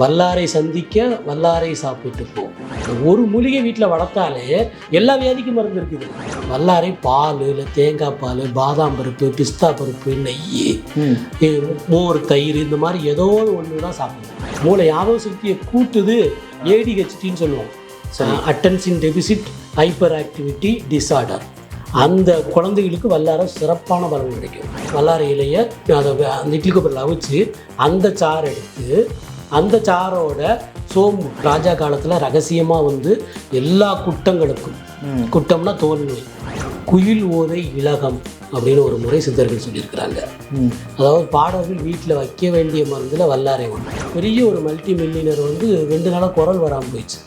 வல்லாரை சந்திக்க வல்லாரை சாப்பிட்டு போ. ஒரு மூலிகை வீட்டில் வளர்த்தாலே எல்லா வியாதிக்கும் மருந்து இருக்குது. வல்லாரை பால், இல்லை தேங்காய் பால், பாதாம் பருப்பு, பிஸ்தா பருப்பு, நெய், மோர், தயிர், இந்த மாதிரி ஏதோ ஒன்று தான் சாப்பிடணும். மூளை ஞாபக சக்தியை கூட்டுது. ADHDன்னு சொல்லுவோம், attention deficit hyper activity disorder. அந்த குழந்தைகளுக்கு வல்லாரை சிறப்பான பலன் கிடைக்கும். வல்லாரை இலையை அதை அந்த இட்லி குப்பரில் அவிச்சு அந்த சாறு எடுத்து அந்த சாரோட சோம்பு ராஜா காலத்தில் ரகசியமாக வந்து எல்லா குட்டங்களுக்கும், குட்டம்னா தோல் நோய், குயில் ஓதை இலகம் அப்படின்னு ஒரு முறை சித்தர்கள் சொல்லியிருக்கிறாங்க. அதாவது பாடல்கள் வீட்டில் வைக்க வேண்டிய மருந்தில் வல்லாரை ஒன்று. பெரிய ஒரு மல்டி மில்லியனர் வந்து 2 நாளாக குரல் வராமல் போயிடுச்சு.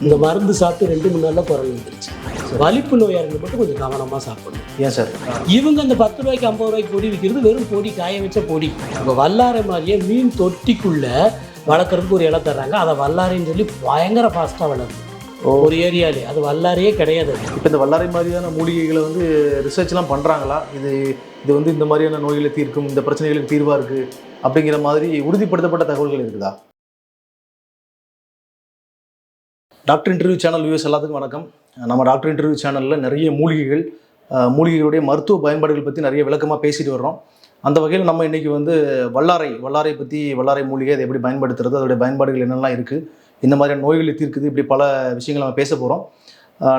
இந்த மருந்து சாப்பிட்டு 2-3 நாளில் குரல் வந்துருச்சு. வலிப்பு நோயாளர்கள் மட்டும் கொஞ்சம் கவனமாக சாப்பிடணும். ஏன் சார்? இவங்க அந்த 10 ரூபாய்க்கு 50 ரூபாய்க்கு பொடி விற்கிறது வெறும் பொடி, காய வச்ச பொடி. இப்போ வல்லாரை மாதிரியே மீன் தொட்டிக்குள்ளே வளர்க்குறதுக்கு ஒரு இலை தர்றாங்க. அதை வல்லாரைன்னு சொல்லி பயங்கர ஃபாஸ்ட்டாக வளருது ஒரு ஏரியாலே. அது வல்லாரையே கிடையாது. இப்போ இந்த வல்லாரை மாதிரியான மூலிகைகளை வந்து ரிசர்ச்லாம் பண்ணுறாங்களா? இது வந்து இந்த மாதிரியான நோய்களை தீர்க்கும், இந்த பிரச்சனைகளுக்கு தீர்வாக இருக்குது அப்படிங்கிற மாதிரி உறுதிப்படுத்தப்பட்ட தகவல்கள் இருக்குதா? டாக்டர் இன்டர்வியூ சேனல் வியூஸ் எல்லாத்துக்கும் வணக்கம். நம்ம டாக்டர் இன்டர்வியூ சேனலில் நிறைய மூலிகைகளுடைய மருத்துவ பயன்பாடுகள் பற்றி நிறைய விளக்கமாக பேசிட்டு வர்றோம். அந்த வகையில் நம்ம இன்றைக்கி வந்து வல்லாரை பற்றி, வல்லாரை மூலிகை அதை எப்படி பயன்படுத்துறது, அதோடைய பயன்பாடுகள் என்னெல்லாம் இருக்குது, இந்த மாதிரியான நோய்களை தீர்க்குது, இப்படி பல விஷயங்கள் நம்ம பேச போகிறோம்.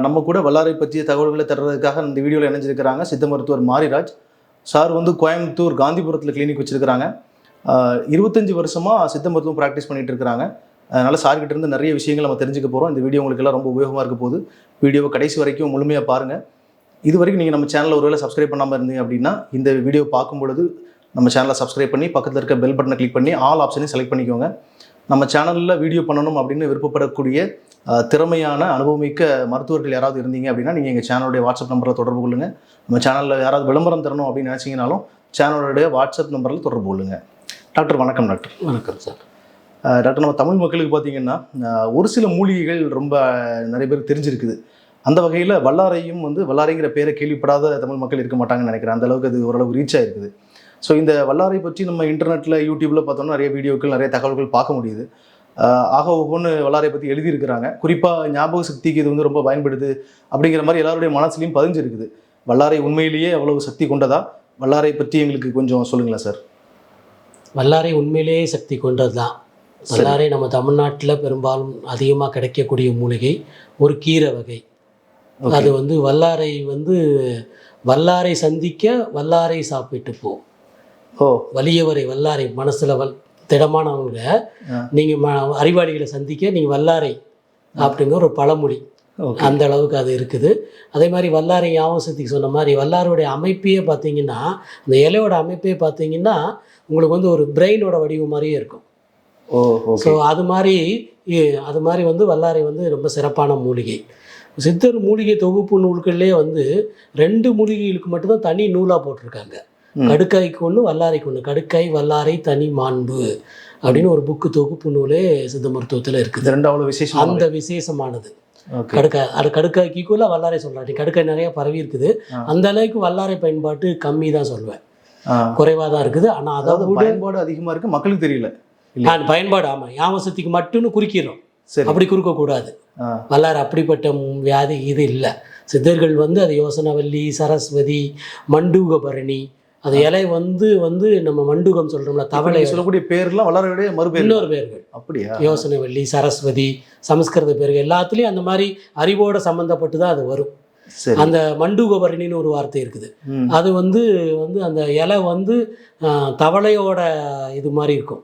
நம்ம கூட வல்லாரை பற்றிய தகவல்களை தர்றதுக்காக இந்த வீடியோவில் இணைஞ்சிருக்கிறாங்க சித்த மருத்துவர் மாரிராஜ் சார். வந்து கோயம்புத்தூர் காந்திபுரத்தில் கிளினிக் வச்சுருக்கிறாங்க. 25 வருஷமாக சித்த மருத்துவம் ப்ராக்டிஸ் பண்ணிகிட்டு இருக்கிறாங்க. அதனால் சார்கிட்ட இருந்து நிறைய விஷயங்கள் நம்ம தெரிஞ்சுக்க போகிறோம். இந்த வீடியோ உங்களுக்கு எல்லாம் ரொம்ப உபயோகமாக இருக்க போகுது. வீடியோவை கடைசி வரைக்கும் முழுமையாக பாருங்கள். இது வரைக்கும் நீங்கள் நம்ம சேனலில் ஒருவேளை சப்ஸ்கிரைப் பண்ணாமல் இருந்தீங்க அப்படின்னா இந்த வீடியோ பார்க்கும் பொழுது நம்ம சேனலை சப்ஸ்கிரைப் பண்ணி பக்கத்தில் இருக்க பெல் பட்டனை கிளிக் பண்ணி ஆல் ஆப்ஷனையும் செலக்ட் பண்ணிக்கோங்க. நம்ம சேனலில் வீடியோ பண்ணணும் அப்படின்னு விருப்பப்படக்கூடிய திறமையான அனுபவமிக்க மருத்துவர்கள் யாராவது இருந்தீங்க அப்படின்னா நீங்கள் எங்கள் சேனலுடைய வாட்ஸ்அப் நம்பரில் தொடர்பு கொள்ளுங்கள். நம்ம சேனலில் யாராவது விளம்பரம் தரணும் அப்படின்னு நினச்சிங்கனாலும் சேனலுடைய வாட்ஸ்அப் நம்பரில் தொடர்பு கொள்ளுங்கள். டாக்டர் வணக்கம். டாக்டர் வணக்கம் சார். டாக்டர், நம்ம தமிழ் மக்களுக்கு பார்த்திங்கன்னா ஒரு சில மூலிகைகள் ரொம்ப நிறைய பேருக்கு தெரிஞ்சிருக்குது. அந்த வகையில் வல்லாரையும் வந்து வல்லாரைங்கிற பேரை கேள்விப்படாத தமிழ் மக்கள் இருக்க மாட்டாங்கன்னு நினைக்கிறேன். அந்தளவுக்கு அது ஓரளவுக்கு ரீச் ஆகிருக்குது. ஸோ இந்த வல்லாரை பற்றி நம்ம இன்டர்நெட்டில், யூடியூப்பில் பார்த்தோம்னா நிறைய வீடியோக்கள், நிறைய தகவல்கள் பார்க்க முடியுது. ஆக ஒவ்வொன்று வல்லாரை பற்றி எழுதியிருக்கிறாங்க. குறிப்பாக ஞாபக சக்திக்கு இது வந்து ரொம்ப பயன்படுது அப்படிங்கிற மாதிரி எல்லாருடைய மனசுலையும் பதிஞ்சிருக்குது. வல்லாரை உண்மையிலேயே அவ்வளவு சக்தி கொண்டதா? வல்லாரை பற்றி எங்களுக்கு கொஞ்சம் சொல்லுங்களேன் சார். வல்லாரை உண்மையிலேயே சக்தி கொண்டது தான். வல்லாரை நம்ம தமிழ்நாட்டில் பெரும்பாலும் அதிகமாக கிடைக்கக்கூடிய மூலிகை, ஒரு கீரை வகை. அது வந்து வல்லாரை வந்து வல்லாரை சந்திக்க வல்லாரை சாப்பிட்டு போ. வலியவரை வல்லாரை மனசில் திடமானவங்க நீங்கள் அறிவாளிகளை சந்திக்க நீங்கள் வல்லாரை அப்படிங்கிற ஒரு பழமொழி. அந்த அளவுக்கு அது இருக்குது. அதே மாதிரி வல்லாரை ஞாபகத்துக்கு சொன்ன மாதிரி வல்லாரோடைய அமைப்பையே பார்த்தீங்கன்னா, அந்த இலையோட அமைப்பே பார்த்தீங்கன்னா உங்களுக்கு வந்து ஒரு பிரெயினோட வடிவம் மாதிரியே இருக்கும். ஸோ அது மாதிரி வந்து வல்லாரை வந்து ரொம்ப சிறப்பான மூலிகை. சித்தர் மூலிகை தொகுப்பு நூல்கள்லேயே வந்து 2 மூலிகைகளுக்கு மட்டும்தான் தனி நூலாக போட்டிருக்காங்க. கடுக்காய்க்கு ஒன்று, வல்லாரைக்கு ஒன்று. கடுக்காய், வல்லாரை, தனி மாண்பு அப்படின்னு ஒரு புக்கு தொகுப்பு நூலே சித்த மருத்துவத்தில் இருக்குது. அந்த விசேஷமானது கடுக்காய்க்கு ஈக்குவலாக வல்லாரை சொல்கிறாங்க. கடுக்காய் நிறையா பரவி இருக்குது. அந்த அளவுக்கு வல்லாரை பயன்பாட்டு கம்மி தான் சொல்வேன், குறைவாக தான் இருக்குது. ஆனால் அதாவது பயன்பாடு அதிகமாக இருக்குது, மக்களுக்கு தெரியல. பயன்பாடு ஆமாம், ஞாபகத்துக்கு மட்டும்னு குறிக்கிறோம். அப்படி குறுக்கக்கூடாது. வல்லாரை அப்படிப்பட்ட வியாதி இது இல்லை. சித்தர்கள் வந்து அது யோசனவல்லி, சரஸ்வதி, மண்டூகபரணி, அது இலை வந்து நம்ம மண்டூகம் சொல்கிறோம்ல, தவளை சொல்லக்கூடிய பேர்லாம் வல்லாரையுடைய இன்னொரு பேர்கள். அப்படியா? யோசனவல்லி, சரஸ்வதி, சமஸ்கிருத பேர்கள் எல்லாத்துலேயும் அந்த மாதிரி அறிவோடு சம்மந்தப்பட்டு தான் அது வரும். அந்த மண்டூகபரணின்னு ஒரு வார்த்தை இருக்குது. அது வந்து அந்த இலை வந்து தவளையோட இது மாதிரி இருக்கும்,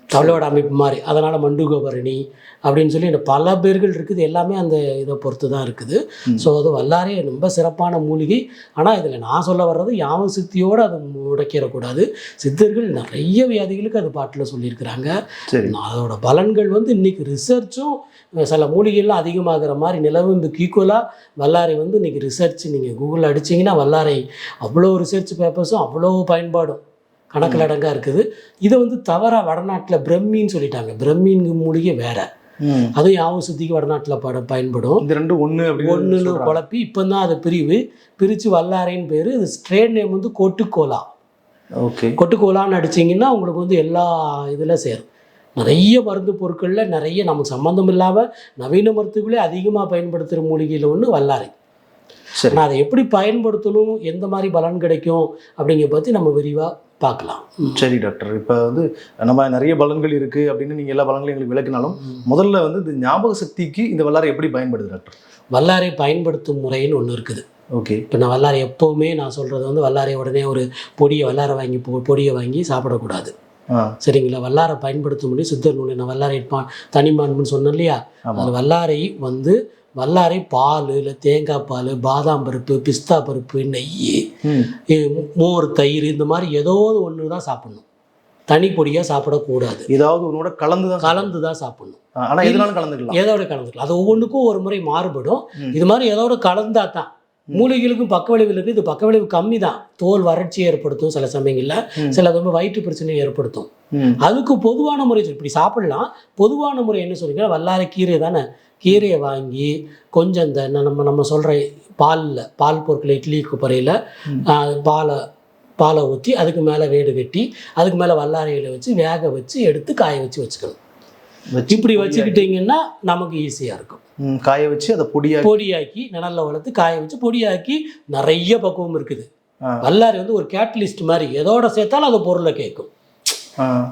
தவளையோட அமைப்பு மாதிரி. அதனால் மண்டூகபரணி அப்படின்னு சொல்லி பல பேர்கள் இருக்குது. எல்லாமே அந்த இதை பொறுத்து தான் இருக்குது. ஸோ அது வல்லாரே ரொம்ப சிறப்பான மூலிகை. ஆனால் இதில் நான் சொல்ல வர்றது ஞாபக சக்தியோடு அது முடக்கிடக்கூடாது. சித்தர்கள் நிறைய வியாதிகளுக்கு அது பாட்டில் சொல்லியிருக்கிறாங்க. அதோட பலன்கள் வந்து இன்றைக்கி ரிசர்ச்சும் சில மூலிகைலாம் அதிகமாகிற மாதிரி நிலவு. இந்த ஈக்குவலாக வல்லாரை வந்து இன்றைக்கி ரிசர்ச் நீங்கள் கூகுளில் அடிச்சிங்கன்னா வல்லாரை அவ்வளோ ரிசர்ச் பேப்பர்ஸும் அவ்வளோ பயன்பாடும் கணக்கில் அடங்காக இருக்குது. இதை வந்து தவறாக வடநாட்டில் பிரம்மின்னு சொல்லிட்டாங்க. பிரம்மின் மூலிகை வேறு, அதுவும் ஞாபக சுத்திக்கு வடநாட்டில் பயன்படும். இந்த 2 ஒன்றுன்னு குழப்பி இப்போ தான் அதை பிரித்து வல்லாரைன்னு பேர். இது ஸ்ட்ரேட் நேம் வந்து கொட்டுக்கோலா. கொட்டுக்கோலான்னு அடிச்சிங்கன்னா உங்களுக்கு வந்து எல்லா இதில் சேரும். நிறைய மருந்து பொருட்களில் நிறைய நமக்கு சம்மந்தம் இல்லாமல் நவீன மருத்துவங்களே அதிகமாக பயன்படுத்துகிற மூலிகையில் ஒன்று வல்லாரை. சரி. நான் அதை எப்படி பயன்படுத்தணும், எந்த மாதிரி பலன் கிடைக்கும் அப்படிங்கிற பற்றி நம்ம விரிவாக பார்க்கலாம். சரி டாக்டர், இப்போ வந்து நம்ம நிறைய பலன்கள் இருக்குது அப்படின்னு நீங்கள் எல்லா பலன்களையும் எங்களுக்கு விளக்கினாலும் முதல்ல வந்து இந்த ஞாபக சக்திக்கு இந்த வல்லாரை எப்படி பயன்படுது டாக்டர்? வல்லாரை பயன்படுத்தும் முறைன்னு ஒன்று இருக்குது. ஓகே. இப்போ நான் வல்லாரை எப்போவுமே நான் சொல்கிறது வந்து வல்லாரை உடனே ஒரு வல்லாரை வாங்கி பொடியை வாங்கி சாப்பிடக்கூடாது. சரிங்களா? வல்லாரை பயன்படுத்த முடியும் சித்தர் நூல். நான் வல்லாரை தனிமான்முன்னு சொன்னேன் இல்லையா? அது வல்லாரை வந்து வல்லாரை பால், இல்லை தேங்காய் பால், பாதாம் பருப்பு, பிஸ்தா பருப்பு, நெய், மோர், தயிர் இந்த மாதிரி ஏதோ ஒன்று தான் சாப்பிடணும். தனி பொடியாக சாப்பிடக்கூடாது. ஏதாவது ஒன்றோட கலந்து தான் சாப்பிடணும். ஆனால் எதனாலும் கலந்துக்கலாம். ஏதோட கலந்துக்கலாம். அது ஒவ்வொன்றுக்கும் ஒரு முறை மாறுபடும். இது மாதிரி ஏதோட கலந்தா தான். மூலிகைகளுக்கும் பக்க விளைவு இருக்குது. இது பக்க விளைவு கம்மி தான். தோல் வறட்சியை ஏற்படுத்தும் சில சமயங்களில், சில சமயம் வயிற்று பிரச்சனையை ஏற்படுத்தும். அதுக்கு பொதுவான முறை இப்படி சாப்பிடலாம். பொதுவான முறை என்ன சொல்லிங்கன்னா, வல்லாரை கீரை தானே, கீரையை வாங்கி கொஞ்சம் இந்த நம்ம சொல்கிற பால் பொருட்களை இட்லி குப்பரையில் பாலை ஊற்றி அதுக்கு மேலே வேடு கட்டி அதுக்கு மேலே வல்லாரையில் வச்சு வேக வச்சு எடுத்து காய வச்சு வச்சுக்கணும். இப்படி வச்சுக்கிட்டிங்கன்னா நமக்கு ஈஸியாக இருக்கும். காய வச்சு அதை பொடியாக்கி நிழல்ல வளர்த்து காய வச்சு பொடியாக்கி நிறைய பக்குவம் இருக்குது. வல்லாரை வந்து ஒரு கேட்டலிஸ்ட் மாதிரி, எதோட சேர்த்தாலும் அது பொருளை கேட்கும்.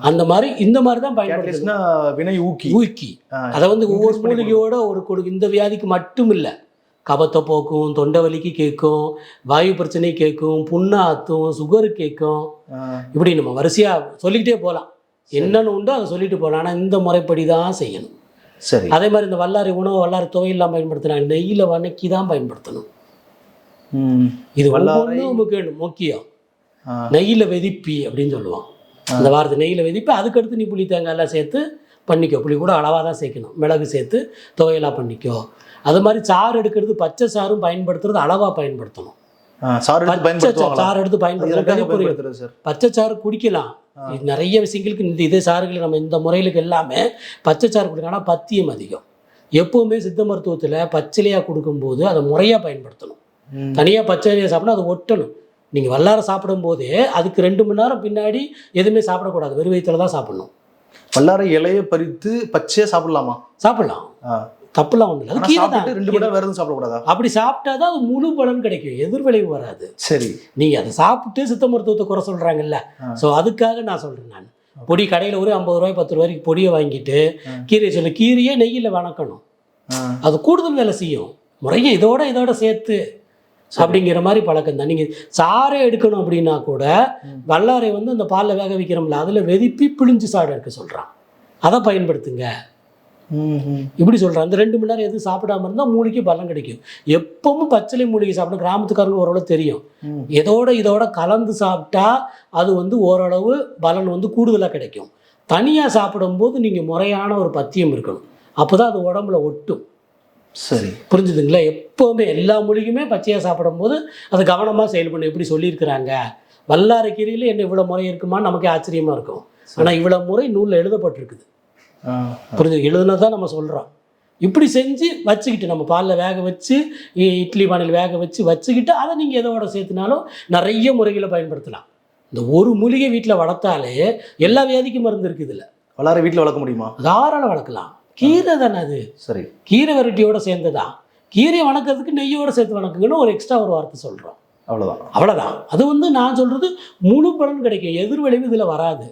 அந்த மாதிரி இந்த மாதிரி தான் பயன்படுத்தி ஊக்கி அதை வந்து ஒவ்வொரு மூலிகையோட ஒரு இந்த வியாதிக்கு மட்டும் இல்லை, கபத்தை போக்கும், தொண்டை வலிக்கு கேட்கும், வாயு பிரச்சனை கேட்கும், புண்ணாத்தும், சுகரு கேட்கும். இப்படி நம்ம வரிசையாக சொல்லிக்கிட்டே போகலாம். என்னென்னு உண்டோ அதை சொல்லிட்டு போகலாம். ஆனால் இந்த முறைப்படி தான் செய்யணும். சரி. அதே மாதிரி இந்த வல்லாரை உணவு வல்லாரை துவையெல்லாம் பயன்படுத்தினாங்க, நெய்யில் வணக்கி தான் பயன்படுத்தணும். இது முக்கியம். நெய்யில் வெதிப்பி அப்படின்னு சொல்லுவான். இந்த வாரத்து நெய்யில் வெதிப்பி அதுக்கடுத்து நீ புளி தேங்காய் எல்லாம் சேர்த்து பண்ணிக்கோ. புளி கூட அளவாக தான் சேர்க்கணும். மிளகு சேர்த்து துவையெல்லாம் பண்ணிக்கோ. அது மாதிரி சாறு எடுக்கிறது, பச்சை சாரும் பயன்படுத்துறது அளவாக பயன்படுத்தணும். சாறு எடுத்து பயன்படுத்துறது. பச்சை சாறு குடிக்கலாம். நிறைய விஷயங்களுக்கு இதே சாறுகளை நம்ம இந்த முறைகளுக்கு எல்லாமே பச்சை சாறு குடிக்கலாம். ஆனால் பத்தியம் அதிகம். எப்போவுமே சித்த மருத்துவத்தில் பச்சிலையாக கொடுக்கும்போது அதை முறையாக பயன்படுத்தணும். தனியாக பச்சைலையாக சாப்பிட்டா அதை ஒட்டணும். நீங்கள் வல்லாரை சாப்பிடும் போதே அதுக்கு 2 மணி நேரம் பின்னாடி எதுவுமே சாப்பிடக்கூடாது. வெறும் வயிற்றுல தான் சாப்பிடணும். வல்லாரை இலையை பறித்து பச்சையாக சாப்பிடலாமா? சாப்பிடலாம், தப்புலாம் ஒன்றும் இல்லை. அது கீரை தான். 2 மணி நேரம் வேறு எதுவும் சாப்பிடக்கூடாதா? அப்படி சாப்பிட்டா தான் அது முழு பலன் கிடைக்கும், எதிர்விளைவு வராது. சரி. நீங்கள் அதை சாப்பிட்டு சித்த மருத்துவத்தை குறை சொல்கிறாங்கல்ல, ஸோ அதுக்காக நான் சொல்கிறேன். நான் பொடி கடையில் ஒரு 50 ரூபாய் 10 ரூபாய்க்கு பொடியை வாங்கிட்டு கீரையை சொல்லி கீரையே நெய்யில் வணக்கணும். அது கூடுதல் வேலை செய்யும். முறையை இதோட சேர்த்து அப்படிங்கிற மாதிரி பழக்கம் தான். நீங்கள் சாறை எடுக்கணும் அப்படின்னா கூட வல்லாரை வந்து அந்த பாலில் வேக வைக்கிறோம்ல, அதில் வெதிப்பி பிழிஞ்சு சாறு எடுக்க சொல்கிறான். அதை பயன்படுத்துங்க இப்படி சொல்கிறேன். அந்த 2 மணி நேரம் எதுவும் சாப்பிடாம இருந்தால் மூலிகை பலன் கிடைக்கும். எப்பவும் பச்சிலை மூலிகை சாப்பிட கிராமத்துக்காரங்க ஓரளவு தெரியும். இதோட கலந்து சாப்பிட்டா அது வந்து ஓரளவு பலன் வந்து கூடுதலாக கிடைக்கும். தனியாக சாப்பிடும்போது நீங்கள் முறையான ஒரு பத்தியம் இருக்கணும். அப்போ தான் அது உடம்புல ஒட்டும். சரி, புரிஞ்சுதுங்களா? எப்போவுமே எல்லா மூலிகையுமே பச்சையாக சாப்பிடும்போது அது கவனமாக செயல்படணும். எப்படி சொல்லியிருக்கிறாங்க, வல்லாரை கீரையில் என்ன இவ்வளோ முறை இருக்குமான்னு நமக்கு ஆச்சரியமாக இருக்கும். ஆனால் இவ்வளோ முறை நூலில் எழுதப்பட்டிருக்குது. புரிஞ்சு எழுதுனதான் நம்ம சொல்கிறோம். இப்படி செஞ்சு வச்சுக்கிட்டு நம்ம பாலில் வேக வச்சு இட்லி பானையில் வேக வச்சுக்கிட்டு அதை நீங்கள் எதோட சேர்த்துனாலும் நிறைய முறைகளை பயன்படுத்தலாம். இந்த ஒரு மூலிகை வீட்டில் வளர்த்தாலே எல்லா வியாதிக்கும் மருந்து இருக்குது. இல்லை, வல்லாரை வீட்டில் வளர்க்க முடியுமா? தாராளம் வளர்க்கலாம். கீரை தானே அது. சரி, கீரை வெரைட்டியோட சேர்ந்து தான். கீரையை வணக்கிறதுக்கு நெய்யோடு சேர்த்து வணக்குங்கன்னு ஒரு எக்ஸ்ட்ரா ஒரு வார்த்தை சொல்கிறோம். அவ்வளோதான். அது வந்து நான் சொல்கிறது முழு பலன் கிடைக்கும். எதிர்விளைவு இதில் வராது.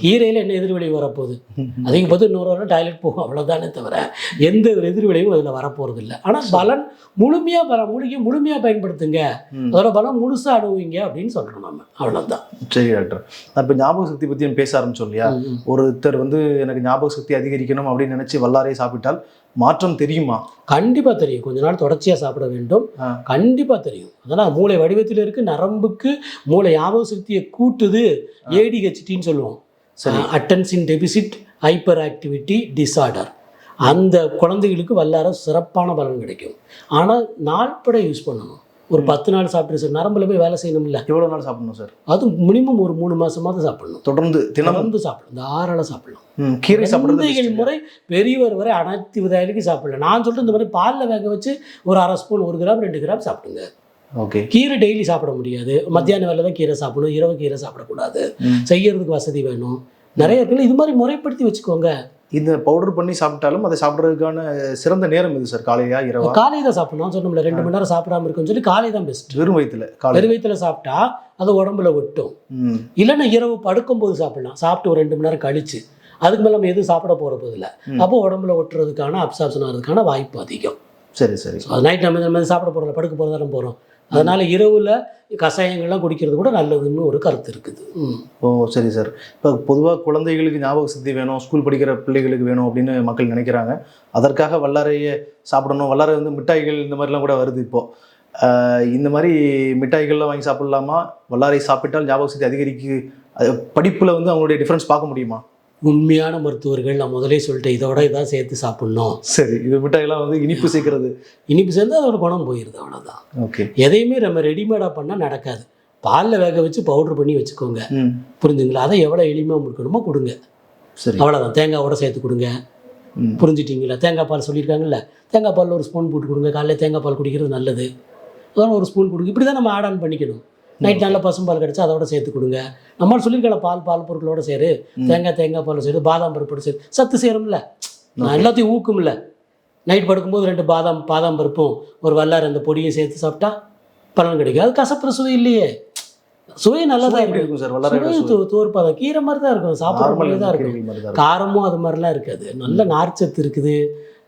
கீரையில் என்ன எதிர்விளைவு வரப்போகுது? அதிகம் பார்த்து 100 வாரம் டாய்லெட் போகும், அவ்வளோதானே தவிர எந்த ஒரு எதிர்விளைவும் அதில் வரப்போகிறது இல்லை. ஆனால் பலன் மூலிகை முழுமையாக பயன்படுத்துங்க, அதோட பலம் முழுசாக அனுபவிங்க அப்படின்னு சொல்கிறோம் நம்ம. அவ்வளோதான். சரி டாக்டர், நான் இப்போ ஞாபக சக்தி பற்றி பேச ஆரம்பிச்சோம் இல்லையா? ஒருத்தர் வந்து எனக்கு ஞாபக சக்தி அதிகரிக்கணும் அப்படின்னு நினச்சி வல்லாரையை சாப்பிட்டால் மாற்றம் தெரியுமா? கண்டிப்பாக தெரியும். கொஞ்ச நாள் தொடர்ச்சியாக சாப்பிட வேண்டும். கண்டிப்பாக தெரியும். அதனால் மூளை வடிவத்தில் இருக்குது. நரம்புக்கு மூளை ஞாபக சக்தியை கூட்டுது. ADHDன்னு சொல்லுவோம், attention deficit hyper activity disorder. அந்த குழந்தைகளுக்கு வல்லாரை சிறப்பான பலன் கிடைக்கும். ஆனால் நாள்பட யூஸ் பண்ணணும். ஒரு 10 நாள் சாப்பிட்டு சார், நரம்புல போய் வேலை செய்யணும். இல்லை, எவ்வளோ நாள் சாப்பிடணும் சார்? அது மினிமம் ஒரு 3 மாதமாவது சாப்பிடணும். தொடர்ந்து சாப்பிடணும். தாராளம் சாப்பிடலாம். கீரை சாப்பிட்றது முறை பெரியவர் வரை அனைத்து விதைகளுக்கு சாப்பிடலாம். நான் சொல்கிறேன், இந்த மாதிரி பாலில் வேக வச்சு ஒரு 1/2 ஸ்பூன் 1 கிராம் 2 கிராம் சாப்பிடுங்க. ஓகே. கீரை டெய்லி சாப்பிட முடியாது. மத்தியான வேலை தான் கீரை சாப்பிடணும். இரவு கீரை சாப்பிடக்கூடாது. செய்யறதுக்கு வசதி வேணும். நிறைய இருக்குல்ல. இது மாதிரி முறைப்படுத்தி வச்சுக்கோங்க. இந்த பவுடர் பண்ணி சாப்பிட்டாலும் அதை சாப்பிட்றதுக்கான சிறந்த நேரம் இது சார், காலையா இரவா? காலை தான் சாப்பிடணும் சொன்னோம்ல, 2 மணி நேரம் சாப்பிடாம இருக்குன்னு சொல்லி காலை தான் பெஸ்ட். வெறும் வயிற்றுல காலை வெறும் வயிற்றுல சாப்பிட்டா அது உடம்புல ஒட்டும். இல்லைன்னா இரவு படுக்கும்போது சாப்பிடலாம், சாப்பிட்டு ஒரு 2 மணி நேரம் கழிச்சு. அதுக்கு மேலே நம்ம எதுவும் சாப்பிட போகிற போதில்லை. அப்போ உடம்புல ஒட்டுறதுக்கான அப்சார்ப்ஷன் ஆகிறதுக்கான வாய்ப்பு அதிகம். சரி சரி. அது நைட் நம்ம இந்த மாதிரி சாப்பிட போகிறோம், படுக்க போகிறதா நம்ம போகிறோம். அதனால இரவில் கஷாயங்கள்லாம் குடிக்கிறது கூட நல்லதுன்னு ஒரு கருத்து இருக்குது. ஓ சரி சார். இப்போ பொதுவாக குழந்தைகளுக்கு ஞாபக சக்தி வேணும், ஸ்கூல் படிக்கிற பிள்ளைகளுக்கு வேணும் அப்படின்னு மக்கள் நினைக்கிறாங்க. அதற்காக வல்லாரையை சாப்பிடணும். வல்லாரை வந்து மிட்டாய்கள் இந்த மாதிரிலாம் கூட வருது இப்போது. இந்த மாதிரி மிட்டாய்கள்லாம் வாங்கி சாப்பிடலாமா? வல்லாரை சாப்பிட்டால் ஞாபக சக்தி அதிகரிக்கு, படிப்பில் வந்து அவங்களுடைய டிஃப்ரென்ஸ் பார்க்க முடியுமா? உண்மையான மருத்துவர்கள், நான் முதலே சொல்லிட்டேன், இதோட இதான் சேர்த்து சாப்பிட்ணும். சரி. இது மிட்டாயெல்லாம் வந்து இனிப்பு சேர்க்கறது, இனிப்பு சேர்ந்து அதோட குணம் போயிடுது, அவ்வளோதான். ஓகே. எதையுமே நம்ம ரெடிமேடாக பண்ணால் நடக்காது. பாலில் வேக வச்சு பவுட்ரு பண்ணி வச்சுக்கோங்க, புரிஞ்சுங்களா? அதை எவ்வளோ எளிமையாக முடுக்கணுமோ கொடுங்க. சரி, அவ்வளோதான். தேங்காயோட சேர்த்து கொடுங்க, புரிஞ்சுட்டிங்களா? தேங்காய் பால் சொல்லியிருக்காங்கல்ல, தேங்காய் பாலில் ஒரு ஸ்பூன் போட்டு கொடுங்க. காலையில் தேங்காய் பால் குடிக்கிறது நல்லது, அதோட ஒரு ஸ்பூன் கொடுங்க. இப்படி தான் நம்ம ஆட் ஆன் பண்ணிக்கணும். நைட் நல்ல பசும்பால் கிடச்சா அதோட சேர்த்து கொடுங்க. நம்மளால் சொல்லியிருக்கல, பால் பொருட்களோட சேரு, தேங்காய் பால் சேரு, பாதாம் பருப்போட சேரு, சத்து சேரும்ல, நான் எல்லாத்தையும் ஊக்கும்ல. நைட் படுக்கும்போது 2 பாதாம் பருப்பும் ஒரு வல்லாரை அந்த பொடியும் சேர்த்து சாப்பிட்டா பலன் கிடைக்கும். அது கசப்புற சுவை இல்லையே, சுவை நல்லதாக இருக்கும் சார். சுவை தோற்பாத கீரை மாதிரி தான் இருக்கும், சாப்பிட்ற மாதிரி தான் இருக்கும். காரமும் அது மாதிரிலாம் இருக்காது. நல்ல நார்ச்சத்து இருக்குது,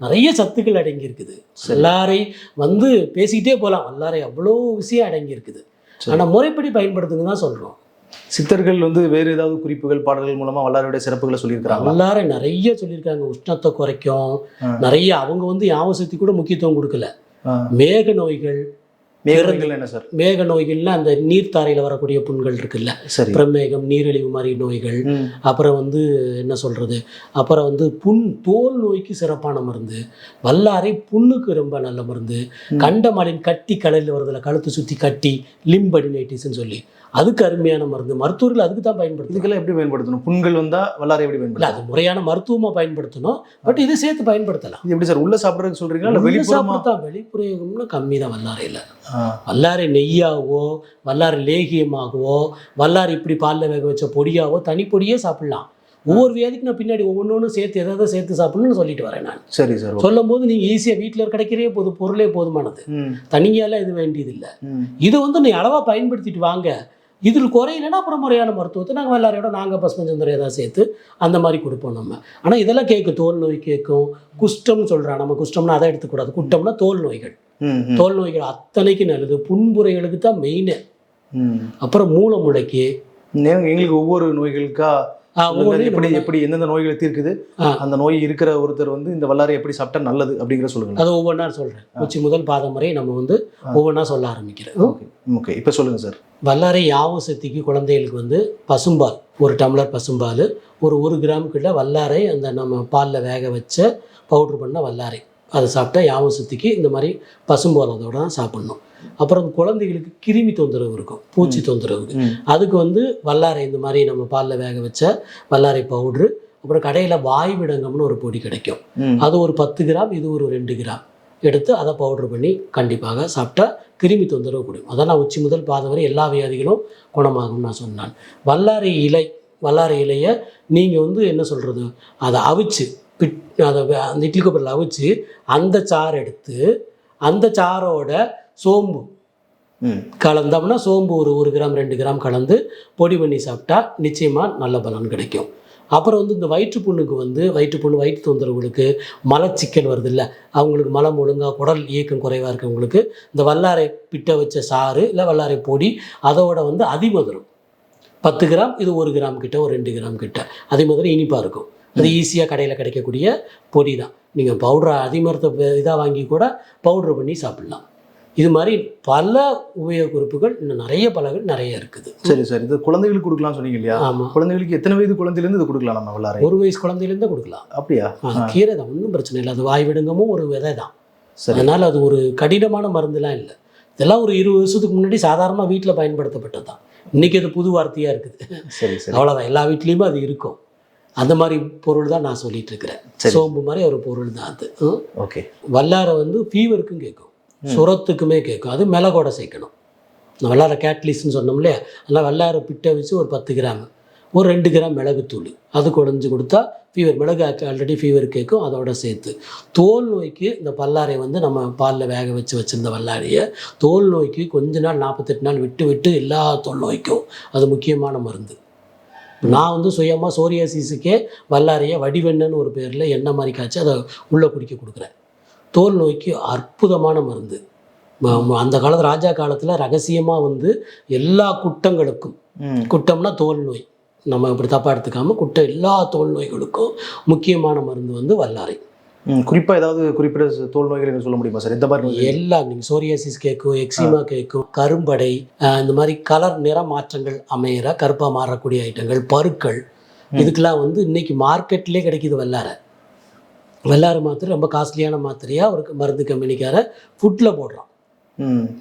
நிறைய சத்துக்கள் அடங்கி இருக்குது. வல்லாரை வந்து பேசிக்கிட்டே போகலாம், வல்லாரை அவ்வளோ விஷயம் அடங்கி இருக்குது. ஆனால் முறைப்படி பயன்படுத்துங்க தான் சொல்கிறோம். சித்தர்கள் வந்து வேறு ஏதாவது குறிப்புகள் பாடல்கள் மூலமாக வல்லாரையுடைய சிறப்புகளை சொல்லியிருக்காங்க? வல்லாரை நிறைய சொல்லியிருக்காங்க. உஷ்ணத்தை குறைக்கும் நிறைய. அவங்க வந்து யாவசக்தி கூட முக்கியத்துவம் கொடுக்கல. மேக நோய்கள், என்ன சார் மேக நோய்கள்னா அந்த நீர்த்தாரையில் வரக்கூடிய புண்கள் இருக்குல்ல, பிரமேகம், நீரிழிவு மாதிரி நோய்கள். அப்புறம் வந்து என்ன சொல்கிறது, அப்புறம் வந்து தோல் நோய்க்கு சிறப்பான மருந்து வல்லாரை. புண்ணுக்கு ரொம்ப நல்ல மருந்து. கண்டமாலின் கட்டி கலையில் வருதுல, கழுத்து சுற்றி கட்டி, லிம்படினைட்டிஸ்ன்னு சொல்லி, அதுக்கு அருமையான மருந்து. மருத்துவர்கள் அதுக்கு தான் பயன்படுத்தும். இதுக்கெல்லாம் எப்படி பயன்படுத்தணும்? புண்கள் வந்தால் வல்லாரை எப்படி பயன்படுத்தணும்? அது முறையான மருத்துவமாக பயன்படுத்தணும். பட் இதை சேர்த்து பயன்படுத்தலாம். எப்படி சார், உள்ள சாப்பிட்றதுக்கு சொல்கிறீங்களா இல்லை வெளிப்புறமா? வெளிப்புறம்னு கம்மி தான் வல்லாரையில். வல்லாரை நெய்யாகவோ, வல்லாரை லேகியமாகவோ, வல்லாரை இப்படி பாலில் வேக வச்ச பொடியாவோ, தனிப்பொடியே சாப்பிடலாம். ஒவ்வொரு வியாதிக்கு நான் பின்னாடி ஒவ்வொன்றும் சேர்த்து எதாவது சேர்த்து சாப்பிடணும்னு சொல்லிட்டு வரேன் நான். சரி சார். சொல்லும் போது நீங்கள் ஈஸியாக வீட்டில் கிடைக்கிறே பொருளே போதுமானது, தனியாலாம் இது வேண்டியதில்லை. இது வந்து நீ அளவாக பயன்படுத்திட்டு வாங்க. இதில் குறையிலன்னா அப்புறம் முறையான மருத்துவத்தை நாங்கள் வல்லாரையோட நாங்கள் பசுமஞ்சந்திரம் ஏதாவது சேர்த்து அந்த மாதிரி கொடுப்போம் நம்ம. ஆனால் இதெல்லாம் கேட்கும், தோல் நோய் கேட்கும், குஷ்டம்னு சொல்கிறான். நம்ம குஷ்டம்னா அதை எடுத்துக்கூடாது. குஷ்டம்னா தோல் நோய்கள். தோல் நோய்கள் அத்தனைக்கு நல்லது, புண்புரைகளுக்கு தான் மெயினு. அப்புறம் மூல முளைக்கு எங்களுக்கு ஒவ்வொரு நோய்களுக்கா எப்படி எந்தெந்த நோய்களை தீர்க்குது, அந்த நோய் இருக்கிற ஒருத்தர் வந்து இந்த வல்லாரை எப்படி சாப்பிட்டா நல்லது அப்படிங்கிற சொல்லுங்க. அது ஒவ்வொன்றா சொல்கிறேன். உச்சி முதல் பாதம் வரை நம்ம வந்து ஒவ்வொன்றா சொல்ல ஆரம்பிக்கிறேன். ஓகே, இப்போ சொல்லுங்கள் சார். வல்லாரை யாவசக்திக்கு குழந்தைகளுக்கு வந்து பசும்பால், 1 டம்ளர் பசும்பால், ஒரு 1 கிராம் கிட்ட வல்லாரை, அந்த நம்ம பாலில் வேக வச்ச பவுட்ரு பண்ண வல்லாரை, அதை சாப்பிட்டா யாவசக்திக்கு இந்த மாதிரி பசும்பால் அதோட தான் சாப்பிட்ணும். அப்புறம் குழந்தைகளுக்கு கிருமி தொந்தரவு இருக்கும், பூச்சி தொந்தரவுக்கு, அதுக்கு வந்து வல்லாரை இந்த மாதிரி நம்ம பாலில் வேக வச்ச வல்லாரை பவுட்ரு. அப்புறம் கடையில் வாய் விடங்கம்னு ஒரு பொடி கிடைக்கும், அது ஒரு 10 கிராம், இது ஒரு 2 கிராம் எடுத்து அதை பவுட்ரு பண்ணி கண்டிப்பாக சாப்பிட்டா கிருமி தொந்தரவு கொடுக்கும். அதான் நான் உச்சி முதல் பாதம் வரை எல்லா வியாதிகளும் குணமாகும்னு நான் சொன்னான். வல்லாரை இலையை நீங்கள் வந்து என்ன சொல்கிறது, அதை அவிச்சு அதை அந்த இட்லி கொப்பரில் அவிச்சு அந்த சாறு எடுத்து அந்த சாரோட சோம்பு கலந்தோம்னா, சோம்பு ஒரு 1 கிராம் 2 கிராம் கலந்து பொடி பண்ணி சாப்பிட்டா நிச்சயமாக நல்ல பலன் கிடைக்கும். அப்புறம் வந்து இந்த வயிற்றுப்புண்ணுக்கு வந்து வயிற்று தொந்தரவுகளுக்கு, மலச்சிக்கல் வருது இல்லை, அவங்களுக்கு மலம் ஒழுங்காக, குடல் இயக்கம் குறைவாக இருக்கவங்களுக்கு இந்த வல்லாரை பிட்ட வச்ச சாறு இல்லை வல்லாரை பொடி, அதோட வந்து அதிமதுரம் 10 கிராம், இது 1 கிராம் கிட்ட, ஒரு 2 கிராம் கிட்ட. அதிமதுரம் இனிப்பாக இருக்கும். அது ஈஸியாக கடையில் கிடைக்கக்கூடிய பொடி தான். நீங்கள் பவுட்ரு அதிமரத்தை இதாக வாங்கி கூட பவுட்ரு பண்ணி சாப்பிட்லாம். இது மாதிரி பல உபயோக குறிப்புகள் இன்னும் நிறைய பலகள் நிறைய இருக்குது. சரி சார், இது குழந்தைகளுக்கு கொடுக்கலாம் சொன்னீங்க இல்லையா? ஆமாம். குழந்தைகளுக்கு எத்தனை வயது குழந்தையிலேருந்து இது கொடுக்கலாம் நம்ம வல்லாரை? 1 வயசு குழந்தையிலேருந்து கொடுக்கலாம். அப்படியா? கீரை தான், ஒன்றும் பிரச்சனை இல்லை. அது வாய் விடங்கமும் ஒரு விதை தான். அதனால் அது ஒரு கடினமான மருந்துலாம் இல்லை. இதெல்லாம் ஒரு 20 வருஷத்துக்கு முன்னாடி சாதாரணமாக வீட்டில் பயன்படுத்தப்பட்டது தான். இன்றைக்கி அது புது வார்த்தையாக இருக்குது. சரி சரி, அவ்வளோதான். எல்லா வீட்லேயுமே அது இருக்கும். அந்த மாதிரி பொருள் தான் நான் சொல்லிட்டு இருக்கிறேன். சோம்பு மாதிரி ஒரு பொருள் தான் அது. ஓகே. வல்லாரை வந்து ஃபீவருக்கும் கேட்கும், சுரத்துக்குமே கேட்கும். அது மிளகோட சேர்க்கணும். வல்லாரை கேட்லிஸ்ன்னு சொன்னோம் இல்லையா, அதெல்லாம் வல்லாரை பிட்டை வச்சு ஒரு 10 கிராம், ஒரு 2 கிராம் மிளகுத்தூள் அது குழஞ்சி கொடுத்தா ஃபீவர், மிளகு ஆல்ரெடி ஃபீவர் கேட்கும், அதோட சேர்த்து. தோல் நோய்க்கு இந்த வல்லாரை வந்து நம்ம பாலில் வேக வச்சுருந்த வல்லாரையை தோல் நோய்க்கு கொஞ்ச நாள் 48 நாள் விட்டு விட்டு எல்லா தோல் நோய்க்கும் அது முக்கியமான மருந்து. நான் வந்து சுயமாக சோரியாசிஸுக்கே வல்லாரையை வடிவெண்ணன்னு ஒரு பேரில் எண்ணெய் மாதிரி காய்ச்சி அதை உள்ளே குடிக்க கொடுக்குறேன். தோல் நோய்க்கு அற்புதமான மருந்து. அந்த காலத்து ராஜா காலத்தில் ரகசியமாக வந்து எல்லா குட்டங்களுக்கும், குட்டம்னா தோல் நோய், நம்ம இப்படி தப்பாக எடுத்துக்காமல் எல்லா தோல் நோய்களுக்கும் முக்கியமான மருந்து வந்து வல்லாரை. குறிப்பாக ஏதாவது குறிப்பிட்ட தோல் நோய்கள் சொல்ல முடியுமா சார்? இந்த மாதிரி எல்லாம் நீங்கள் சோரியாசிஸ் கேட்கும், எக்ஸிமா கேட்கும், கரும்படை, இந்த மாதிரி கலர் நிற மாற்றங்கள் அமையிற கருப்பாக மாறக்கூடிய ஐட்டங்கள், பருக்கள், இதுக்கெல்லாம் வந்து இன்னைக்கு மார்க்கெட்லேயே கிடைக்கிது வல்லாரை. வல்லாரை மாத்திரை ரொம்ப காஸ்ட்லியான மாத்திரையாக ஒரு மருந்து கம்பெனிக்கார ஃபுட்டில் போடுறான்.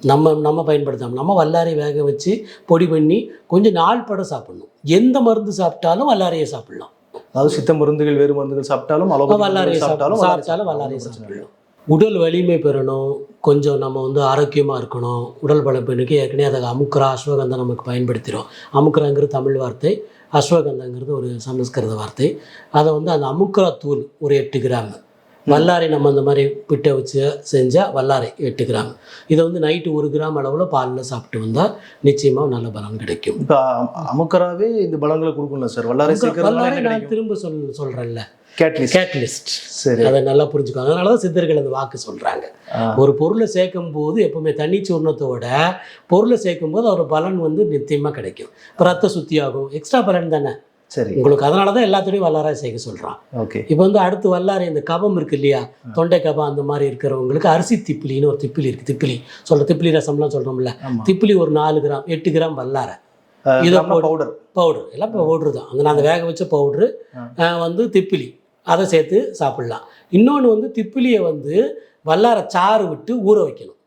நம்ம பயன்படுத்தாமல் நம்ம வல்லாரை வேக வச்சு பொடி பண்ணி கொஞ்சம் நாள் பட சாப்பிடணும். எந்த மருந்து சாப்பிட்டாலும் வல்லாரையை சாப்பிடலாம். அதாவது சித்த மருந்துகள் வேறு மருந்துகள் சாப்பிட்டாலும் வல்லாரையை சாப்பிட்டாலும் வல்லாரையை சாப்பிடலாம். உடல் வலிமை பெறணும், கொஞ்சம் நம்ம வந்து ஆரோக்கியமாக இருக்கணும். உடல் பலப்பெண்ணுக்கு ஏற்கனவே அதை அமுக்குரா, அஸ்வகந்தா நமக்கு பயன்படுத்திடும். அமுக்குறாங்கிறது தமிழ் வார்த்தை, அஸ்வகந்தாங்கிறது ஒரு சமஸ்கிருத வார்த்தை. அதை வந்து அந்த அமுக்குரா தூள் ஒரு 8 கிராம், வல்லாரை நம்ம அந்த மாதிரி பிட்டை வச்சு செஞ்சால் வல்லாரை 8 கிராம். இதை வந்து நைட்டு 1 கிராம் அளவில் பாலில் சாப்பிட்டு வந்தால் நிச்சயமாக நல்ல பலன் கிடைக்கும். இப்போ அமுக்கராவே இந்த பலன்களை கொடுக்கணும் சார். வல்லாரை நான் திரும்ப சொல்கிறேன்ல, கேட்டலிஸ்ட். சரி, அதை நல்லா புரிஞ்சுக்கோங்க. அதனால தான் சித்தர்கள் அந்த வாக்கு சொல்கிறாங்க. ஒரு பொருளை சேர்க்கும் போது எப்பவுமே தண்ணி சூர்ணத்தோட பொருளை சேர்க்கும் போது ஒரு பலன் வந்து நிச்சயமாக கிடைக்கும். இப்போ ரத்த சுத்தி ஆகும், எக்ஸ்ட்ரா பலன் தானே. சரி, உங்களுக்கு அதனால தான் எல்லாத்துலேயும் வல்லாரை சேர்க்க சொல்கிறான். ஓகே. இப்போ வந்து அடுத்து வல்லாரை இந்த கபம் இருக்குது இல்லையா, தொண்டை கபம் அந்த மாதிரி இருக்கிறவங்களுக்கு அரிசி திப்பிலின்னு ஒரு திப்பிலி இருக்குது. திப்பிலி ரசம்லாம் சொல்கிறோம்ல, திப்பிலி ஒரு 4 கிராம் 8 கிராம் வல்லாரை. இதை பவுடர் எல்லாம் பவுட்ரு தான். அந்த வேக வச்ச பவுட்ரு வந்து திப்பிலி, அதை சேர்த்து சாப்பிட்லாம். இன்னொன்று வந்து திப்பிலியை வந்து வல்லாரை சாறு விட்டு ஊற வைக்கணும்.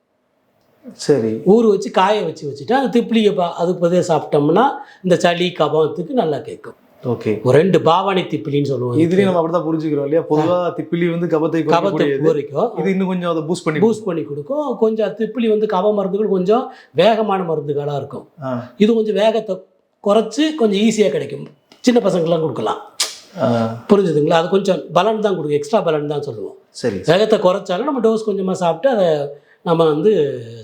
சரி, ஊற வச்சு காய வச்சுட்டு அந்த திப்பிலியை அதுக்கு பதிலாக சாப்பிட்டோம்னா இந்த சளி கபத்துக்கு நல்லா கேட்கும். ஓகே. ஒரு 2 பாவானி திப்பிலின்னு சொல்லுவாங்க. இதுலயும் நம்ம அப்படிதான் புரிஞ்சுக்கிறோம் இல்லையா? பொதுவாக திப்பிலி வந்து கபத்தை குறைக்கும், இது இன்னும் கொஞ்சம் அதை பூஸ்ட் பண்ணி கொடுக்கும். கொஞ்சம் திப்பிலி வந்து கப மருந்துகள் கொஞ்சம் வேகமான மருந்துகளாக இருக்கும். இது கொஞ்சம் வேகத்தை குறைச்சி கொஞ்சம் ஈஸியாக கிடைக்கும். சின்ன பசங்கள்லாம் கொடுக்கலாம். புரிஞ்சுதுங்களா? அது கொஞ்சம் பலன் தான் கொடுக்கும், எக்ஸ்ட்ரா பலன் தான் சொல்லுவோம். சரி, வேகத்தை குறைச்சாலும் நம்ம டோஸ் கொஞ்சமாக சாப்பிட்டு அதை நம்ம வந்து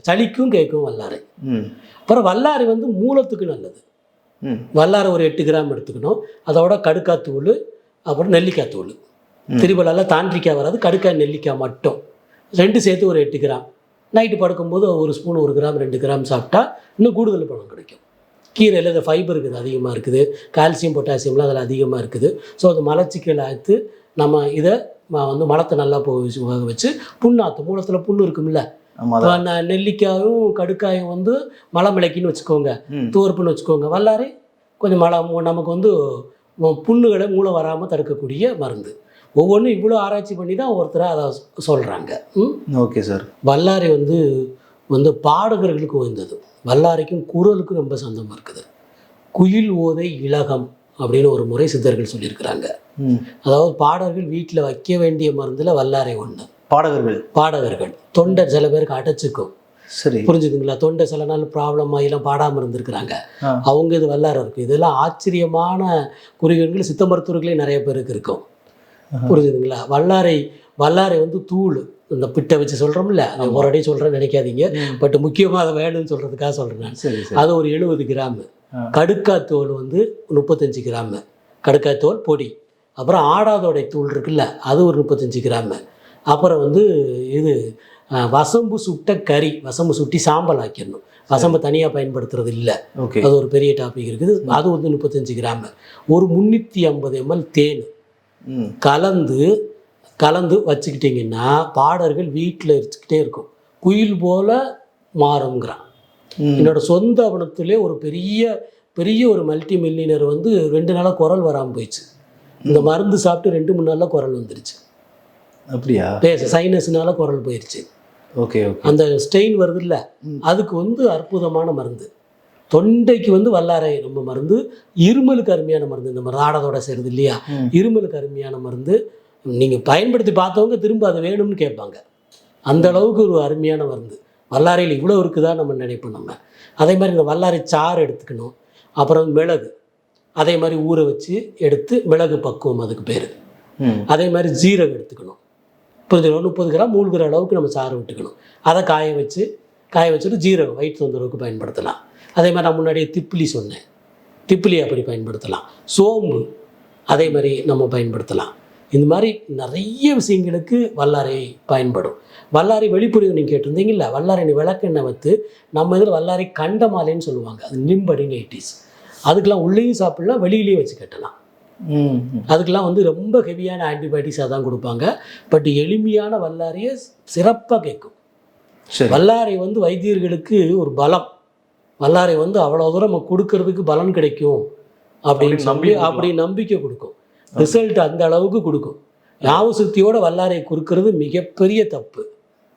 சளிக்கும் கேட்கும் வல்லாரை. அப்புறம் வல்லாரை வந்து மூலத்துக்கு நல்லது. வல்லாரை ஒரு 8 கிராம் எடுத்துக்கணும். அதோட கடுக்காத்தூள், அப்புறம் நெல்லிக்காய் தூள். திருவள்ளால தாண்டிக்காய் வராது, கடுக்காய் நெல்லிக்காய் மட்டும் 2 சேர்த்து ஒரு 8 கிராம். நைட்டு படுக்கும்போது 1 ஸ்பூன் 1 கிராம் 2 கிராம் சாப்பிட்டா இன்னும் கூடுதல் பலன் கிடைக்கும். கீரையில் இந்த ஃபைபர் இருக்குது, அதிகமாக இருக்குது, கால்சியம் பொட்டாசியம்லாம் அதில் அதிகமாக இருக்குது. ஸோ அது மலச்சிக்கல் ஆய்த்து நம்ம இதை வந்து மலத்தை நல்லா போக வச்சு புண்ணாத்து, மூலத்தில் புண்ணு இருக்கும்ல, நெல்லிக்காயும் கடுக்காயும் வந்து மலமிளக்கின்னு வச்சுக்கோங்க, துவர்ப்புன்னு வச்சுக்கோங்க. வல்லாரை கொஞ்சம் நமக்கு வந்து புண்ணுகளை மூளை வராமல் தடுக்கக்கூடிய மருந்து. ஒவ்வொன்றும் இவ்வளோ ஆராய்ச்சி பண்ணி தான் ஒருத்தராக அதை சொல்கிறாங்க. Okay sir. வல்லாரை வந்து பாடகர்களுக்கு உயர்ந்தது. வல்லாரைக்கும் குரலுக்கும் ரொம்ப சொந்தமாக இருக்குது. குயில் ஓதை இலகம் அப்படின்னு ஒரு முறை சித்தர்கள் சொல்லியிருக்கிறாங்க. அதாவது பாடகர்கள் வீட்டில் வைக்க வேண்டிய மருந்தில் வல்லாரை ஒன்று. பாடகர்கள் தொண்டை சில பேருக்கு அடைச்சிக்கும். சரி, புரிஞ்சுதுங்களா? தொண்டை சில நாள் ப்ராப்ளம் ஆகிலாம் பாடாமல் இருந்திருக்கிறாங்க, அவங்க இது வல்லாரை இருக்கும். இதெல்லாம் ஆச்சரியமான குறிகள் சித்த மருத்துவர்களே நிறைய பேருக்கு இருக்கும். புரிஞ்சுதுங்களா? வல்லாரை வந்து தூள், இந்த பிட்டை வச்சு சொல்கிறோம்ல, நான் ஒரு அடி சொல்கிறேன்னு நினைக்காதீங்க, பட் முக்கியமாக அதை வேணும்னு சொல்கிறதுக்காக சொல்கிறேன் நான். அது ஒரு 70 கிராம். கடுக்காத்தோல் வந்து 35 கிராம் கடுக்காத்தோல் பொடி. அப்புறம் ஆடாதோடை தூள் இருக்குல்ல, அது ஒரு 35 கிராம். அப்புறம் வந்து இது வசம்பு சுட்ட கறி, வசம்பு சுட்டி சாம்பல் ஆக்கிடணும். வசம்பை தனியாக பயன்படுத்துறது இல்லை, அது ஒரு பெரிய டாபிக் இருக்குது. அது வந்து 35 கிராம். ஒரு 350 ml தேன் கலந்து வச்சுக்கிட்டிங்கன்னா பாடர்கள் வீட்டில் வச்சுக்கிட்டே இருக்கும், குயில் போல் மாறுங்கிறான். என்னோட சொந்த அவனத்திலே ஒரு பெரிய ஒரு மல்டி மில்லியனர் வந்து 2 நாளாக குரல் வராமல் போயிடுச்சு. இந்த மருந்து சாப்பிட்டு 2-3 நாளில் குரல் வந்துருச்சு. அப்படியா? சைனஸ்னால குரல் போயிடுச்சு. ஓகே. அந்த ஸ்டெயின் வருது இல்லை, அதுக்கு வந்து அற்புதமான மருந்து. தொண்டைக்கு வந்து வல்லாரை ரொம்ப மருந்து. இருமலுக்கு அருமையான மருந்து. இந்த மாதிரி ஆடதோட சேருது இல்லையா, இருமலுக்கு அருமையான மருந்து. நீங்கள் பயன்படுத்தி பார்த்தவங்க திரும்ப அது வேணும்னு கேட்பாங்க. அந்த அளவுக்கு ஒரு அருமையான மருந்து. வல்லாரையில் இவ்வளோ இருக்குதா நம்ம நினைப்போம் நம்ம. அதே மாதிரி இந்த வல்லாரை சாறு எடுத்துக்கணும். அப்புறம் மிளகு, அதே மாதிரி ஊற வச்சு எடுத்து மிளகு பக்குவம் அதுக்கு பேர். ம். அதே மாதிரி ஜீரகம் எடுத்துக்கணும். 30 கிராம் மூழ்கிற அளவுக்கு நம்ம சாறு விட்டுக்கணும். அதை காய வச்சுட்டு ஜீரகம் வயிற்று தொந்தரவுக்கு பயன்படுத்தலாம். அதே மாதிரி நான் முன்னாடியே திப்பிலி சொன்னேன், திப்பிலி அப்படி பயன்படுத்தலாம். சோம்பு அதே மாதிரி நம்ம பயன்படுத்தலாம். இந்த மாதிரி நிறைய விஷயங்களுக்கு வல்லாரை பயன்படும். வல்லாரை வெளிப்புரிவு நீங்கள் கேட்டிருந்தீங்கல்ல, வல்லாரை விளக்கெண்ணெய் வைத்து நம்ம இதில் வல்லாரை கண்ட மாலைன்னு சொல்லுவாங்க, அது நிம்படினைட்டிஸ். அதுக்கெல்லாம் உள்ளேயும் சாப்பிடலாம், வெளியிலையும் வச்சு கட்டலாம். அதுக்கெல்லாம் வந்து ரொம்ப ஹெவியான ஆன்டிபயோட்டிக்ஸாக தான் கொடுப்பாங்க. பட் எளிமையான வல்லாரையை சிறப்பாக கேட்கும். வல்லாரை வந்து வைத்தியர்களுக்கு ஒரு பலம். வல்லாரை வந்து அவ்வளோ தூரம் நம்ம கொடுக்கறதுக்கு பலன் கிடைக்கும் அப்படின்னு சொல்லி அப்படி நம்பிக்கை கொடுக்கும். ரிசல்ட் அந்த அளவுக்கு கொடுக்கும். ஞாபக சக்தியோட வல்லாரை கொடுக்கறது மிகப்பெரிய தப்பு.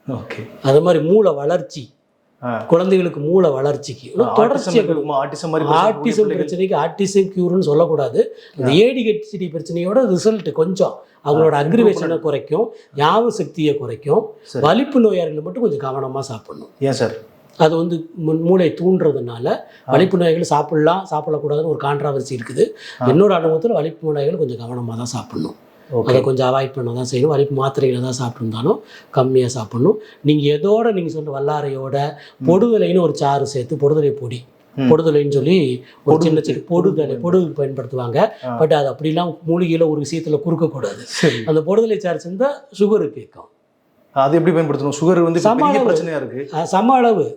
ஓகே. அது மாதிரி மூளை வளர்ச்சி, குழந்தைகளுக்கு மூளை வளர்ச்சிக்கு தொடர்ச்சியாக ஆட்டிசம் பிரச்சனைக்கு ஆட்டிசம் கியூர்னு சொல்லக்கூடாது. இந்த ஏடிஹெச்டி பிரச்சனையோட ரிசல்ட் கொஞ்சம் அவங்களோட அக்ரிவேஷனை குறைக்கும், ஞாபக சக்தியை குறைக்கும். வலிப்பு நோயாளிகளை மட்டும் கொஞ்சம் கவனமாக சாப்பிடணும். ஏன் சார்? அது வந்து மூளை தூண்டுறதுனால வலிப்பு நோய்கள் சாப்பிடக்கூடாதுன்னு ஒரு கான்ட்ராவர்சி இருக்குது. என்னோட அனுபவத்தில் வலிப்பு நோய்கள் கொஞ்சம் கவனமாக தான் சாப்பிடணும். அதை கொஞ்சம் அவாய்ட் பண்ண தான் செய்யணும். வலிப்பு மாத்திரைகளை தான் சாப்பிட்ருந்தாலும் கம்மியாக சாப்பிடணும். நீங்கள் எதோட நீங்கள் சொன்ன வல்லாரையோட பொடுதலைன்னு ஒரு சாறு சேர்த்து, பொடுதலை பொடி, பொடுதலைன்னு சொல்லி ஒரு சின்ன சின்ன பொடுகு பயன்படுத்துவாங்க. பட் அது அப்படிலாம் மூலிகையில் ஒரு விஷயத்தில் குறுக்கக்கூடாது. அந்த பொடுதலை சாறு செஞ்சால் சுகரு கேட்கும். அது எப்படி பயன்படுத்தணும்? சுகர் வந்து பிரச்சனையா இருக்கு, சம அளவு.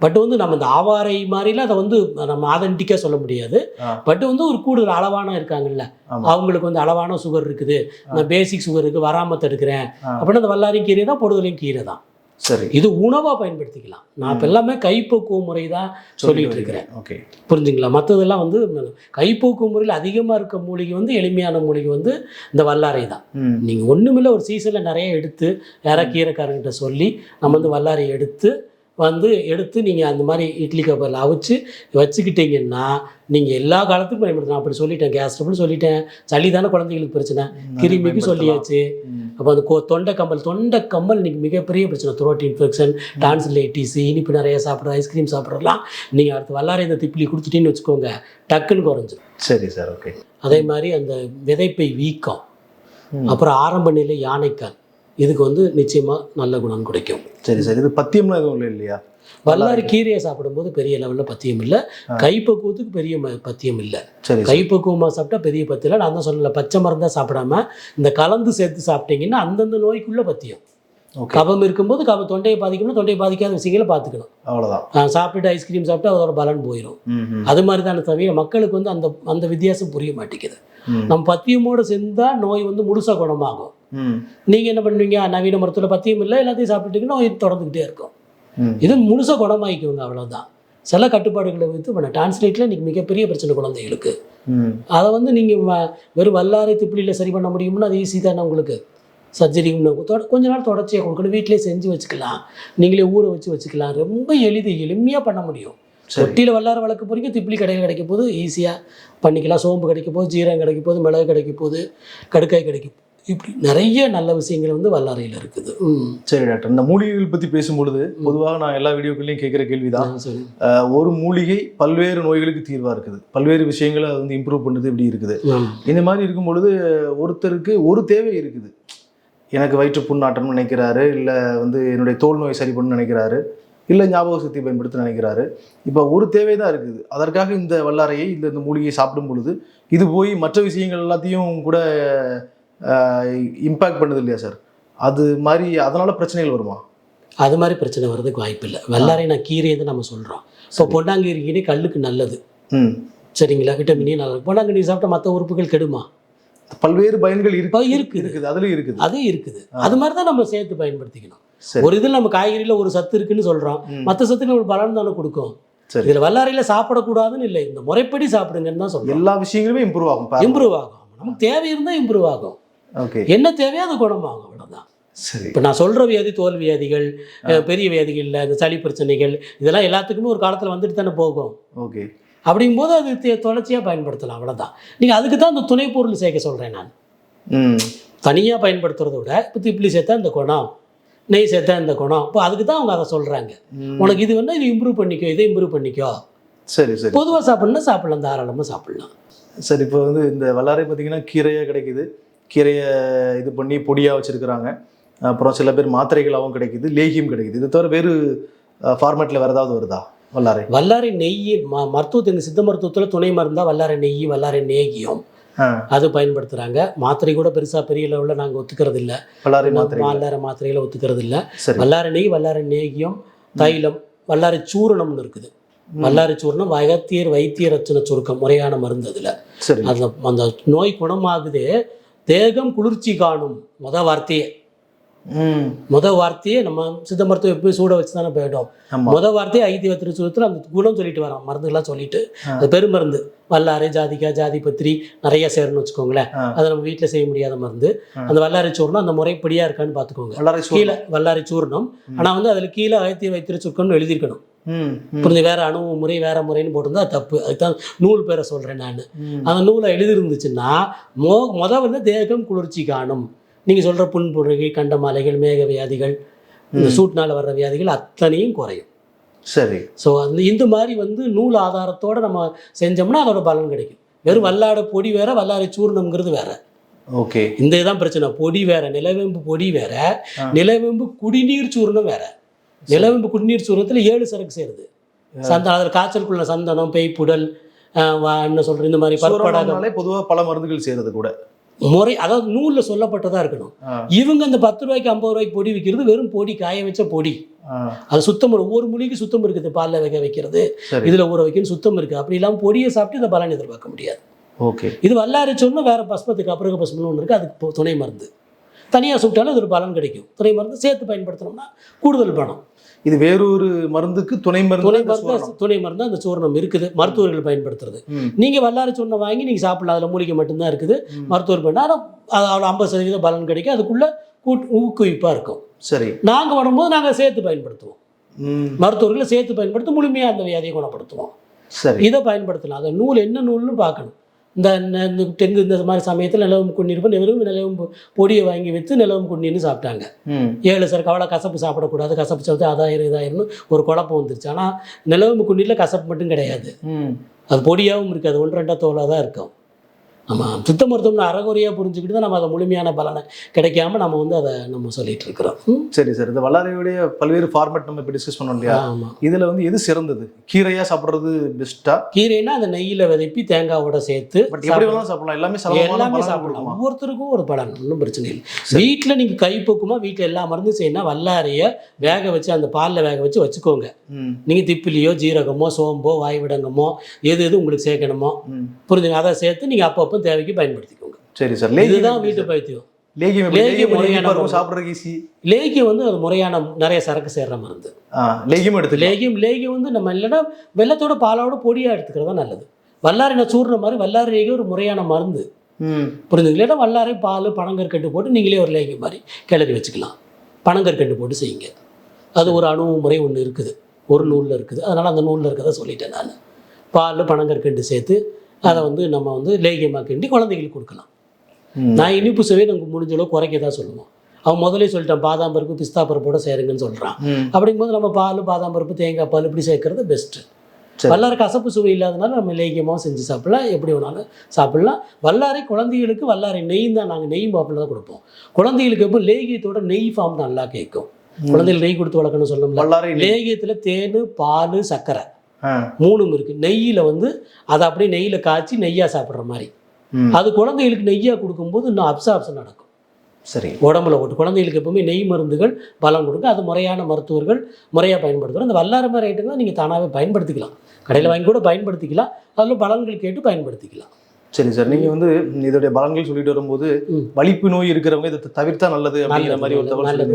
பட் வந்து நம்ம இந்த ஆவாரை மாதிரிலாம் அதை வந்து நம்ம ஆதென்டிக்காக சொல்ல முடியாது. பட் வந்து ஒரு கூடுதல் அளவான இருக்காங்கல்ல, அவங்களுக்கு வந்து அளவான சுகர் இருக்குது, நான் பேசிக் சுகர் இருக்குது, வராமல் தடுக்கிறேன் அப்படின்னா அந்த வல்லாரையும் கீரை தான், பொடுதலையும் கீரை தான். சரி, இது உணவாக பயன்படுத்திக்கலாம். நான் இப்போ எல்லாமே கைப்பக்குவ முறை தான் சொல்லிட்டு இருக்கிறேன். ஓகே, புரிஞ்சுங்களா? மற்றதெல்லாம் வந்து கைப்பக்குவ முறையில் அதிகமாக இருக்க மூலிகை வந்து எளிமையான மூலிகை வந்து இந்த வல்லாரை தான். நீங்கள் ஒன்றுமில்ல, ஒரு சீசனில் நிறைய எடுத்து யாராவது கீரைக்காரங்கிட்ட சொல்லி நம்ம வந்து வல்லாரை எடுத்து நீங்கள் அந்த மாதிரி இட்லி கப்பரில் அவிச்சு வச்சுக்கிட்டீங்கன்னா நீங்கள் எல்லா காலத்துக்கும் பயன்படுத்தலாம். அப்படி சொல்லிட்டேன், கேஸ் ட்ரபிள் சொல்லிட்டேன், சளி தானே குழந்தைங்களுக்கு பிரச்சனை, கிருமிக்கு சொல்லியாச்சு. அப்போ அந்த தொண்டை கம்பல் இன்றைக்கி மிகப்பெரிய பிரச்சனை. த்ரோட் இன்ஃபெக்ஷன், டான்சிலைட்டிஸ், இனிப்பு நிறைய சாப்பிட்ற, ஐஸ்கிரீம் சாப்பிட்றலாம். நீங்கள் அடுத்து வல்லாரை இந்த திப்பிலி கொடுத்துட்டீங்கன்னு வச்சுக்கோங்க, டக்குன்னு குறைஞ்சிடும். சரி சார், ஓகே. அதே மாதிரி அந்த விதைப்பை வீக்கம், அப்புறம் ஆரம்ப நிலை யானைக்கால், இதுக்கு வந்து நிச்சயமாக நல்ல குணம் கிடைக்கும். சரி சார், இது பத்தியம்லாம் எதுவும் இல்லையா? வல்லாரை கீரையை சாப்பிடும்போது பெரிய லெவலில் பத்தியம் இல்லை, கைப்பக்குவத்துக்கு பெரிய பத்தியம் இல்லை. கைப்பக்குவமாக சாப்பிட்டா பெரிய பத்தியம் இல்லை. நான் தான் சொல்லலை, பச்சை மருந்தாக சாப்பிடாம இந்த கலந்து சேர்த்து சாப்பிட்டீங்கன்னா அந்தந்த நோய்க்குள்ள பத்தியம். கபம் இருக்கும்போது தொண்டையை பாதிக்கணும், தொண்டையை பாதிக்காத விஷயங்களை பார்த்துக்கணும், அவ்வளோதான். சாப்பிட்டுட்டு ஐஸ்கிரீம் சாப்பிட்டா அதோட பலன் போயிடும். அது மாதிரி தானே தவிர மக்களுக்கு வந்து அந்த வித்தியாசம் புரிய மாட்டேங்குது. நம்ம பத்தியமோடு சேர்ந்தால் நோய் வந்து முழுசாக குணமாகும். நீங்கள் என்ன பண்ணுவீங்க, நவீன மருத்துவத்தில் பத்தியம் இல்லை, எல்லாத்தையும் சாப்பிட்டுட்டீங்கன்னா நோய் தொடர்ந்துக்கிட்டே இருக்கும். இது முழுசாக குணமாக்கிக்குங்க, அவ்வளோதான். சில கட்டுப்பாடுகளை வைத்து பண்ண டான்ஸ்லேட்டில் இன்றைக்கி மிகப்பெரிய பிரச்சனை குழந்தைகளுக்கு. அதை வந்து நீங்கள் வெறும் வல்லாரை திப்பிலியில் சரி பண்ண முடியும்னா அது ஈஸி தானே உங்களுக்கு. சர்ஜரி கொஞ்ச நாள் தொடர்ச்சியாக கொடுக்கணும், வீட்டிலே செஞ்சு வச்சுக்கலாம், நீங்களே ஊற வச்சுக்கலாம். ரொம்ப எளிமையாக பண்ண முடியும். ஒட்டியில் வல்லாரை வளர்க்க போகிறீங்க, திப்பிலி கடையில் கிடைக்க போது ஈஸியாக பண்ணிக்கலாம். சோம்பு கிடைக்க போது, ஜீரகம் கிடைக்க போது, மிளகு கிடைக்க போது, கடுக்காய் கிடைக்கும். இப்படி நிறைய நல்ல விஷயங்கள் வந்து வல்லாரையில் இருக்குது. சரி டாக்டர், இந்த மூலிகைகள் பற்றி பேசும்பொழுது பொதுவாக நான் எல்லா வீடியோக்கள்லையும் கேட்குற கேள்வி தான், ஒரு மூலிகை பல்வேறு நோய்களுக்கு தீர்வாக இருக்குது, பல்வேறு விஷயங்களை அது வந்து இம்ப்ரூவ் பண்ணுது, இப்படி இருக்குது. இந்த மாதிரி இருக்கும் பொழுது ஒருத்தருக்கு ஒரு தேவை இருக்குது, எனக்கு வயிற்று புண்ணாட்டம்னு நினைக்கிறாரு, இல்லை வந்து என்னுடைய தோல் நோய் சரி பண்ணணும்னு நினைக்கிறாரு, இல்லை ஞாபக சக்தி பயன்படுத்த நினைக்கிறாரு. இப்போ ஒரு தேவை தான் இருக்குது, அதற்காக இந்த வல்லாரையை இந்த மூலிகையை சாப்பிடும் பொழுது இது போய் மற்ற விஷயங்கள் எல்லாத்தையும் கூட இம்பேக்ட் பண்ணுது இல்லையா சார்? அது மாதிரி அதனால பிரச்சனைகள் வருமா? அது மாதிரி பிரச்சனை வர்றதுக்கு வாய்ப்பு இல்லை. வல்லாரை நான் கீரையை தான் நம்ம சொல்கிறோம். ஸோ பொன்னாங்கீரை கல்லுக்கு நல்லது, சரிங்களா? விட்டமினே நல்லது. பொன்னாங்கண்ணி சாப்பிட்டா மற்ற உறுப்புகள் கெடுமா? பல்வேறு பயன்கள் இருக்குது, அதுலேயும் இருக்குது, அது இருக்குது. அது மாதிரி தான் நம்ம சேர்த்து பயன்படுத்திக்கணும். ஒரு இதில் நம்ம காய்கறியில் ஒரு சத்து இருக்குன்னு சொல்கிறோம், மற்ற சத்து நம்ம பலன் தானே கொடுக்கும். இதில் வல்லாரையில் சாப்பிடக்கூடாதுன்னு இல்லை, இந்த முறைப்படி சாப்பிடுங்கன்னு தான் சொல்கிறோம். எல்லா விஷயங்களுமே இம்ப்ரூவ் ஆகும். நமக்கு தேவை இருந்தால் இம்ப்ரூவ் ஆகும். ஓகே, என்ன தேவையோ அது குணமாகும், அவ்வளோதான். சரி, இப்போ நான் சொல்கிற வியாதி தோல் வியாதிகள், பெரிய வியாதிகளில் இந்த சளி பிரச்சனைகள், இதெல்லாம் எல்லாத்துக்குமே ஒரு காலத்தில் வந்துட்டு தானே போகும். ஓகே, அப்படிங்கும்போது அது தொடர்ச்சியாக பயன்படுத்தலாம், அவ்வளோதான். நீங்கள் அதுக்கு தான் அந்த துணை பொருள் சேர்க்க சொல்கிறேன் நான். தனியாக பயன்படுத்துறத விட இப்போ திப்பிலி சேர்த்தா இந்த குணம், நெய் சேர்த்தா இந்த குணம், இப்போ அதுக்கு தான் அவங்க அதை சொல்கிறாங்க. உனக்கு இது வேணால் இது இம்ப்ரூவ் பண்ணிக்கோ, இதை இம்ப்ரூவ் பண்ணிக்கோ சரி சரி பொதுவாக சாப்பிடலாம், தாராளமாக சாப்பிடலாம். சரி. இப்போ வந்து இந்த வல்லாரை பார்த்தீங்கன்னா கீரையாக கிடைக்குது, கீரையை இது பண்ணி பொடியாக வச்சுருக்கிறாங்க, அப்புறம் சில பேர் மாத்திரைகளாகவும் கிடைக்குது, லேகியம் கிடைக்குது. இது தவிர வேறு ஃபார்மேட்டில் வேறு ஏதாவது வருதா வல்லாரை? வல்லாரை நெய் மருத்துவத்தின் சித்த மருத்துவத்தில் துணை மருந்தா வல்லாரை நெய், வல்லாரை நேகியம் அது பயன்படுத்துகிறாங்க. மாத்திரை கூட பெருசாக பெரிய லெவலில் நாங்கள் ஒத்துக்கிறது இல்லை. வல்லாரை மாத்திரை வல்லாரை மாத்திரைகளை ஒத்துக்கிறது இல்லை. சரி. வல்லாரை நெய், வல்லாரை நேகியம், தைலம், வல்லாரை சூரணம்னு இருக்குது. வல்லாரை சூரணம் அகத்தியர் வைத்திய ரச்சன சுருக்கம் முறையான மருந்து. அதில் சரி. அந்த நோய் குணமாகுது, தேகம் குளிர்ச்சி காணும். முத வார்த்தையே நம்ம சித்த மருத்துவம் எப்பயும் சூட வச்சு தானே போயிடும். முத வார்த்தையே ஐத்திய திருச்சூரத்தில் அந்த குணம் சொல்லிட்டு வரோம், மருந்துகள்லாம் சொல்லிட்டு. அது பெருமருந்து. வல்லாரை, ஜாதிக்காய், ஜாதிபத்திரி நிறைய சேரணும்னு வச்சுக்கோங்களேன். அதை நம்ம வீட்டில் செய்ய முடியாத மருந்து. அந்த வல்லாரை சூர்ணம் அந்த முறைப்படியா இருக்கான்னு பார்த்துக்கோங்க. கீழே வல்லாரை சூர்ணம், ஆனால் வந்து அதில் கீழே அகத்திய வைத்திய சுருக்கம்னு எழுதியிருக்கணும். புரிஞ்சு வேற அணுவு முறை வேற முறைன்னு போட்டிருந்தா தப்பு. அதுதான் நூல் பேரை சொல்றேன் நான். அந்த நூலை எழுதிருந்துச்சுன்னா வந்து தேகம் குளிர்ச்சி காணும். நீங்கள் சொல்கிற புண்புழுகை, கண்டமாலைகள், மேக வியாதிகள், இந்த சூட்னால் வர்ற வியாதிகள் அத்தனையும் குறையும். சரி. ஸோ இந்த மாதிரி வந்து நூல் ஆதாரத்தோடு நம்ம செஞ்சோம்னா அதோட பலன் கிடைக்கும். வெறும் வல்லாட பொடி வேற, வல்லாரை சூர்ணம்ங்கிறது வேற. ஓகே. இந்த இதுதான் பிரச்சனை. பொடி வேற, நிலவேம்பு பொடி வேற, நிலவேம்பு குடிநீர் சூர்ணம் வேற. நிலவேம்பு குடிநீர் சூர்ணத்தில் 7 சரக்கு சேருது. சந்தனம், அதில் காய்ச்சலுக்குள்ள சந்தனம், பேய்ப்புடல், என்ன சொல்கிறது, இந்த மாதிரி பற்படாத பொதுவாக பல மருந்துகள் செய்கிறது கூட முறை, அதாவது நூலில் சொல்லப்பட்டதாக இருக்கணும். இவங்க அந்த 10 ரூபாய்க்கு 50 ரூபாய்க்கு பொடி விற்கிறது வெறும் பொடி, காய வச்ச பொடி. அது சுத்தம், ஒவ்வொரு மொழிக்கு சுத்தம் இருக்குது. பாலில் வேக வைக்கிறது, இதில் ஊற வைக்கணும், சுத்தம் இருக்குது. அப்படி இல்லாமல் பொடியை சாப்பிட்டு இந்த பலன் எதிர்பார்க்க முடியாது. ஓகே. இது வல்லாரை சொன்னா வேற பஸ்மத்துக்கு அப்புறம் பஸ்மன்னு ஒன்று இருக்குது, அதுக்கு துணை மருந்து. தனியாக சுட்டாலும் அது ஒரு பலன் கிடைக்கும். துணை மருந்து சேர்த்து பயன்படுத்தினோம்னா கூடுதல் பணம். இது வேறொரு மருந்துக்கு துணை மருந்து அந்த சூர்ணம் இருக்குது, மருத்துவர்கள் பயன்படுத்துறது. நீங்க வல்லாரை சூர்ணம் வாங்கி நீங்க சாப்பிடலாம். அதில் மூலிகை மட்டும்தான் இருக்குது, மருத்துவர் பண்ண. ஆனால் அவ்வளோ 50% பலன் கிடைக்கும். அதுக்குள்ள ஊக்குவிப்பா இருக்கும். சரி. நாங்க வரும்போது நாங்க சேர்த்து பயன்படுத்துவோம். மருத்துவர்களை சேர்த்து பயன்படுத்தி முழுமையா அந்த வியாதியை குணப்படுத்துவோம். சரி. இதை பயன்படுத்தலாம். அந்த நூல் என்ன நூல்னு பார்க்கணும். இந்த தெங்கு இந்த மாதிரி சமயத்தில் நிலவும் குண்ணீர் வெறும் நிலவும் பொடியை வாங்கி விற்று நிலவும் குண்ணீர்னு சாப்பிட்டாங்க. 7 சரக்கு. அவ்வளோ கசப்பு சாப்பிடக்கூடாது, கசப்பு சாப்பிட்டு அதாயிரம் இதாயிரம்னு ஒரு குழப்பம் வந்துருச்சு. ஆனால் நிலவும் குண்ணீரில் கசப்பு மட்டும் கிடையாது, அது பொடியாகவும் இருக்காது, 1-2 தோலாக தான் இருக்கும். நம்ம சித்த மருத்துவம்னு அறகுறையாக புரிஞ்சுக்கிட்டு தான் நம்ம அதை முழுமையான பலனை கிடைக்காம நம்ம வந்து அதை நம்ம சொல்லிட்டு இருக்கிறோம். சரி சார். இந்த வல்லாரையுடைய பல்வேறு ஃபார்மேட் நம்ம இப்போ டிஸ்கஸ் பண்ணோம் இல்லையா? ஆமாம். இதில் வந்து எது சிறந்தது? கீரையாக சாப்பிட்றது பெஸ்ட்டா? கீரைன்னா அந்த நெய்யில் விதைப்பி தேங்காவோட சேர்த்து எப்படி வேணாலும் சாப்பிடலாம். எல்லாமே சாப்பிடலாம். ஒவ்வொருத்தருக்கும் ஒரு பலன், ஒன்றும் பிரச்சனை இல்லை. வீட்டில் நீங்கள் கைப்பக்குமா வீட்டில் எல்லா மருந்தும் செய்யணும். வல்லாரையை வேக வச்சு அந்த பாலில் வேக வச்சு வச்சுக்கோங்க. நீங்கள் திப்பிலியோ, ஜீரகமோ, சோம்போ, வாய்விடங்கமோ எது உங்களுக்கு சேர்க்கணுமோ புரிஞ்சுங்க, அதை சேர்த்து நீங்கள் அப்பப்போ தேவைக்கு பயன்படுத்திக்கோங்க. சரி சார். இதுதான் வீட்டு பைத்தியம். லேகியம் வந்து அது முறையான நிறைய சரக்கு சேர்ற மருந்து. லேகியம் வந்து நம்ம இல்லைன்னா வெள்ளத்தோட பாலோட பொடியா எடுத்துக்கிறதா நல்லது. வல்லாரை சூர்ண மாதிரி வல்லாரை லேகியம் ஒரு முறையான மருந்து. புரிஞ்சுங்க. இல்லைன்னா வல்லாரை பால் பனங்கற்கண்டு போட்டு நீங்களே ஒரு லேகியம் மாதிரி கிளறி வச்சுக்கலாம். பனங்கற்கண்டு போட்டு செய்யுங்க. அது ஒரு அணுகுமுறை ஒன்று இருக்குது, ஒரு நூலில் இருக்குது. அதனால் அந்த நூலில் இருக்கிறத சொல்லிட்டேன் நான். பால் பனங்கற்கண்டு சேர்த்து அதை வந்து நம்ம வந்து லேகியமாக கிண்டி குழந்தைகளுக்கு கொடுக்கலாம். நான் இனிப்பு சுவை நமக்கு முடிஞ்ச அளவு குறைக்க தான் சொல்லுவோம். அவன் முதலே சொல்லிட்டான் பாதாம் பருப்பு பிஸ்தா பருப்போட சேருங்கன்னு சொல்கிறான். அப்படிங்கும்போது நம்ம பால், பாதாம் பருப்பு, தேங்காய் பால் இப்படி சேர்க்கறது பெஸ்ட்டு. வல்லாரை கசப்பு சுவை இல்லாதனால நம்ம லேகியமாக செஞ்சு சாப்பிடலாம், எப்படி வேணாலும் சாப்பிடலாம். வல்லாரை குழந்தைகளுக்கு வல்லாரை நெய் தான் நாங்கள் நெய் பாப்பில் தான் கொடுப்போம். குழந்தைகளுக்கு எப்போ லேகியத்தோட நெய் ஃபார்ம் தான் நல்லா கேட்கும். குழந்தைகள் நெய் கொடுத்து வளர்க்கணும்னு சொல்லணும்ல. லேகியத்தில் தேன், பால், சர்க்கரை 3 இருக்கு. நெய்யில் வந்து அதை அப்படியே நெய்யில் காய்ச்சி நெய்யாக சாப்பிட்ற மாதிரி. அது குழந்தைகளுக்கு நெய்யாக கொடுக்கும்போது இன்னும் அப்சார்ப்ஷன் நடக்கும். சரி. உடம்புல போட்டு குழந்தைகளுக்கு எப்பவுமே நெய் மருந்துகள் பலம் கொடுக்கும். அது முறையான மருத்துவர்கள் முறையாக பயன்படுத்துகிறோம். அந்த வல்லாரை மாதிரி ஐட்டங்கள் நீங்கள் தானாகவே பயன்படுத்திக்கலாம். கடையில் வாங்கி கூட பயன்படுத்திக்கலாம். அதில் பலன்கள் கேட்டு பயன்படுத்திக்கலாம். சரி சார். நீங்கள் வந்து இதோடைய பலன்கள் சொல்லிட்டு வரும்போது வலிப்பு நோய் இருக்கிறவங்க இதை தவிர்த்தா நல்லது அப்படிங்கிற மாதிரி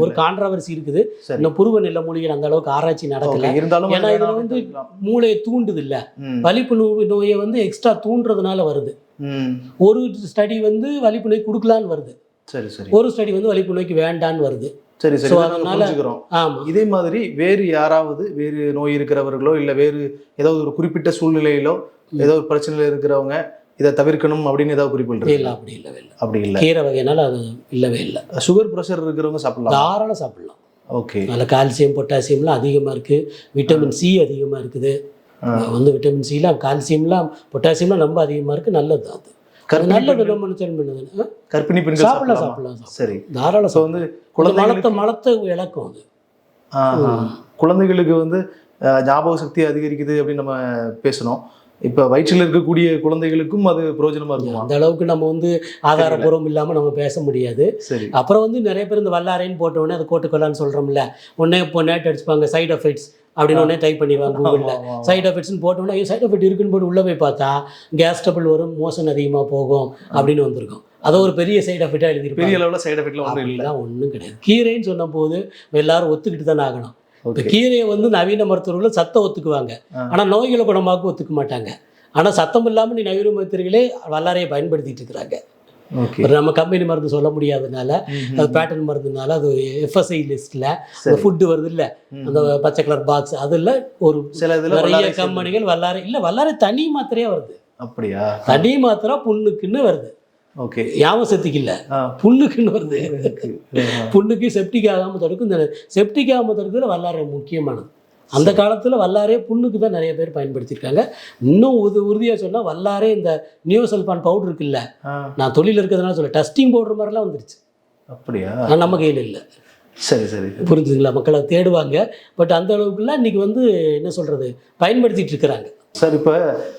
ஒரு கான்ட்ராவர்சி இருக்குது. இன்னும் புருவ நில மூலிகை அந்த அளவுக்கு ஆராய்ச்சி நடக்கல. இருந்தாலும் ஏன்னா இதில் வந்து மூளையை தூண்டுது இல்லை. வலிப்பு நோயை வந்து எக்ஸ்ட்ரா தூண்டுறதுனால வருது. ஒரு ஸ்டடி வந்து வலிப்பு நோய் கொடுக்கலான்னு வருது. சரி சரி. ஒரு ஸ்டடி வந்து வலிப்பு நோய்க்கு வேண்டான்னு வருது. சரி சரி. இதே மாதிரி வேறு யாராவது வேறு நோய் இருக்கிறவர்களோ இல்லை வேறு ஏதாவது ஒரு குறிப்பிட்ட சூழ்நிலையிலோ ஏதோ ஒரு பிரச்சனையில் இருக்கிறவங்க இதை தவிர்க்கணும் அப்படின்னு ஏதாவது குறிப்பிட்டு இல்லை? அப்படி இல்லவே இல்லை. அப்படி இல்லை. கீரை வகைனால அது இல்லவே இல்லை. சுகர் ப்ரெஷர் இருக்கிறவங்க சாப்பிடலாம், தாராளம் சாப்பிடலாம். ஓகே. அதில் கால்சியம், பொட்டாசியம்லாம் அதிகமாக இருக்குது. விட்டமின் சி அதிகமாக இருக்குது. வந்து விட்டமின் சிலாம் கால்சியம்லாம் பொட்டாசியம்லாம் ரொம்ப அதிகமாக இருக்குது, நல்லது அது. நல்லது நம்ம பண்ணுது. கர்ப்பிணி பெண்கள் சாப்பிடலாம். சரி, தாராளம். வந்து மலத்தை இழக்கும் அது. குழந்தைகளுக்கு வந்து ஞாபக சக்தி அதிகரிக்குது அப்படின்னு நம்ம பேசணும். இப்போ வயிற்றில் இருக்கக்கூடிய குழந்தைகளுக்கும் அது பிரயோஜனமா இருக்கும். அந்த அளவுக்கு நம்ம வந்து ஆதாரபூர்வம் இல்லாமல் நம்ம பேச முடியாது. சரி. அப்புறம் வந்து நிறைய பேர் இந்த வல்லாரைன்னு போட்டோடனே அது கோட்டுக்கொள்ளான்னு சொல்கிறோம்ல, உடனே இப்போ நேட் அடிச்சுப்பாங்க சைட் எஃபெக்ட்ஸ் அப்படின்னு உடனே டைப் பண்ணிடுவாங்க கூகுளில். சைட் எஃபெக்ட்ஸ்னு போட்டோன்னே சைட் எஃபெக்ட் இருக்குன்னு போட்டு உள்ளே போய் பார்த்தா கேஸ் ட்ரபிள் வரும், மோஷன் அதிகமாக போகும் அப்படின்னு வந்திருக்கும். அதை ஒரு பெரிய சைட் எஃபெக்டாக எழுதிருக்கும். பெரிய அளவில் சைட் எஃபெக்ட்ல ஒன்றும் கிடையாது. கீரைன்னு சொன்ன போது எல்லாரும் ஒத்துக்கிட்டு தானே ஆகணும். இப்போ கீரையை வந்து நவீன மருத்துவர்கள் சத்தம் ஒத்துக்குவாங்க, ஆனால் நோய்களை குணமாக்க ஒத்துக்க மாட்டாங்க. ஆனால் சத்தம் இல்லாமல் நீ நவீன மருத்துவர்களே வல்லாரையை பயன்படுத்திட்டு இருக்கிறாங்க. நம்ம கம்பெனி மருந்து சொல்ல முடியாதனால, அது பேட்டர்ன் மருந்துனால, அது எஃப்எஸ்ஐ லிஸ்ட்டில் அந்த ஃபுட்டு வருது இல்லை, அந்த பச்சை கலர் பாக்ஸ், அதில் ஒரு சில நிறைய கம்பெனிகள் வல்லாரை தனி மாத்திரையே வருது. அப்படியா? தனி மாத்திரை புண்ணுக்குன்னு வருது. ஓகே, யாமசத்துக்கு இல்லை, புண்ணுக்குன்னு வருது. புண்ணுக்கு செப்டிக் ஆகாமல் தடுக்கும். இந்த செப்டிக் ஆகாமல் தடுக்கிறதுல வல்லாரை முக்கியமானது. அந்த காலத்தில் வல்லாரே புண்ணுக்கு தான் நிறைய பேர் பயன்படுத்தியிருக்காங்க. இன்னும் உறுதியாக சொன்னால் வல்லாரே இந்த நியோசல்பான் பவுடர் இருக்குல்ல, நான் தொழில் இருக்கிறதுனால சொல்ல, டஸ்டிங் பவுடர் மாதிரிலாம் வந்துருச்சு. அப்படியா? நம்ம கையில் இல்லை. சரி சரி, புரிஞ்சுங்களா? மக்களை தேடுவாங்க, பட் அந்த அளவுக்குலாம் இன்றைக்கி வந்து என்ன சொல்கிறது பயன்படுத்திகிட்டு இருக்கிறாங்க. சார், இப்போ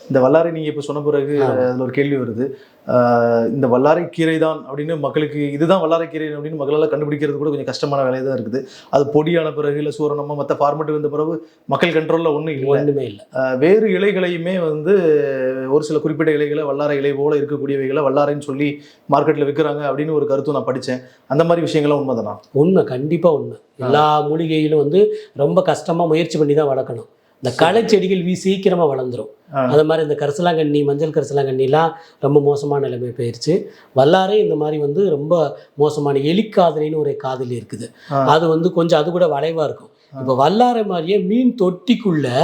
இந்த வல்லாரை நீங்கள் இப்போ சொன்ன பிறகு அதில் ஒரு கேள்வி வருது. இந்த வல்லாரை கீரை தான் அப்படின்னு மக்களுக்கு, இதுதான் வல்லாரை கீரை அப்படின்னு மக்களால் கண்டுபிடிக்கிறது கூட கொஞ்சம் கஷ்டமான வேலையாக தான் இருக்குது. அது பொடியான பிறகு இல்லை சூரணமாக மற்ற ஃபார்மேட்டு வந்த பிறகு மக்கள் கண்ட்ரோலில் ஒன்றுமே இல்லை. வேறு இலைகளையுமே வந்து ஒரு சில குறிப்பிட்ட இலைகளை வல்லாரை இலை போல இருக்கக்கூடியவைகளை வல்லாரைன்னு சொல்லி மார்க்கெட்டில் விற்கிறாங்க அப்படின்னு ஒரு கருத்தும் நான் படித்தேன். அந்த மாதிரி விஷயங்கள்லாம் உண்மை தானா? உண்மை, கண்டிப்பாக உண்மை. எல்லா மூலிகையிலும் வந்து ரொம்ப கஷ்டமாக முயற்சி பண்ணி தான் வளர்க்கணும். இந்த களை செடிகள் சீக்கிரமாக வளர்ந்துடும். அது மாதிரி இந்த கரிசலாங்கண்ணி, மஞ்சள் கரிசலாங்கண்ணிலாம் ரொம்ப மோசமான நிலைமை போயிடுச்சு. வல்லாரே இந்த மாதிரி வந்து ரொம்ப மோசமான எலிக்காதலின்னு ஒரு காதலி இருக்குது. அது வந்து கொஞ்சம் அது கூட வளைவாக இருக்கும். இப்போ வல்லாரை மாதிரியே மீன் தொட்டிக்குள்ளே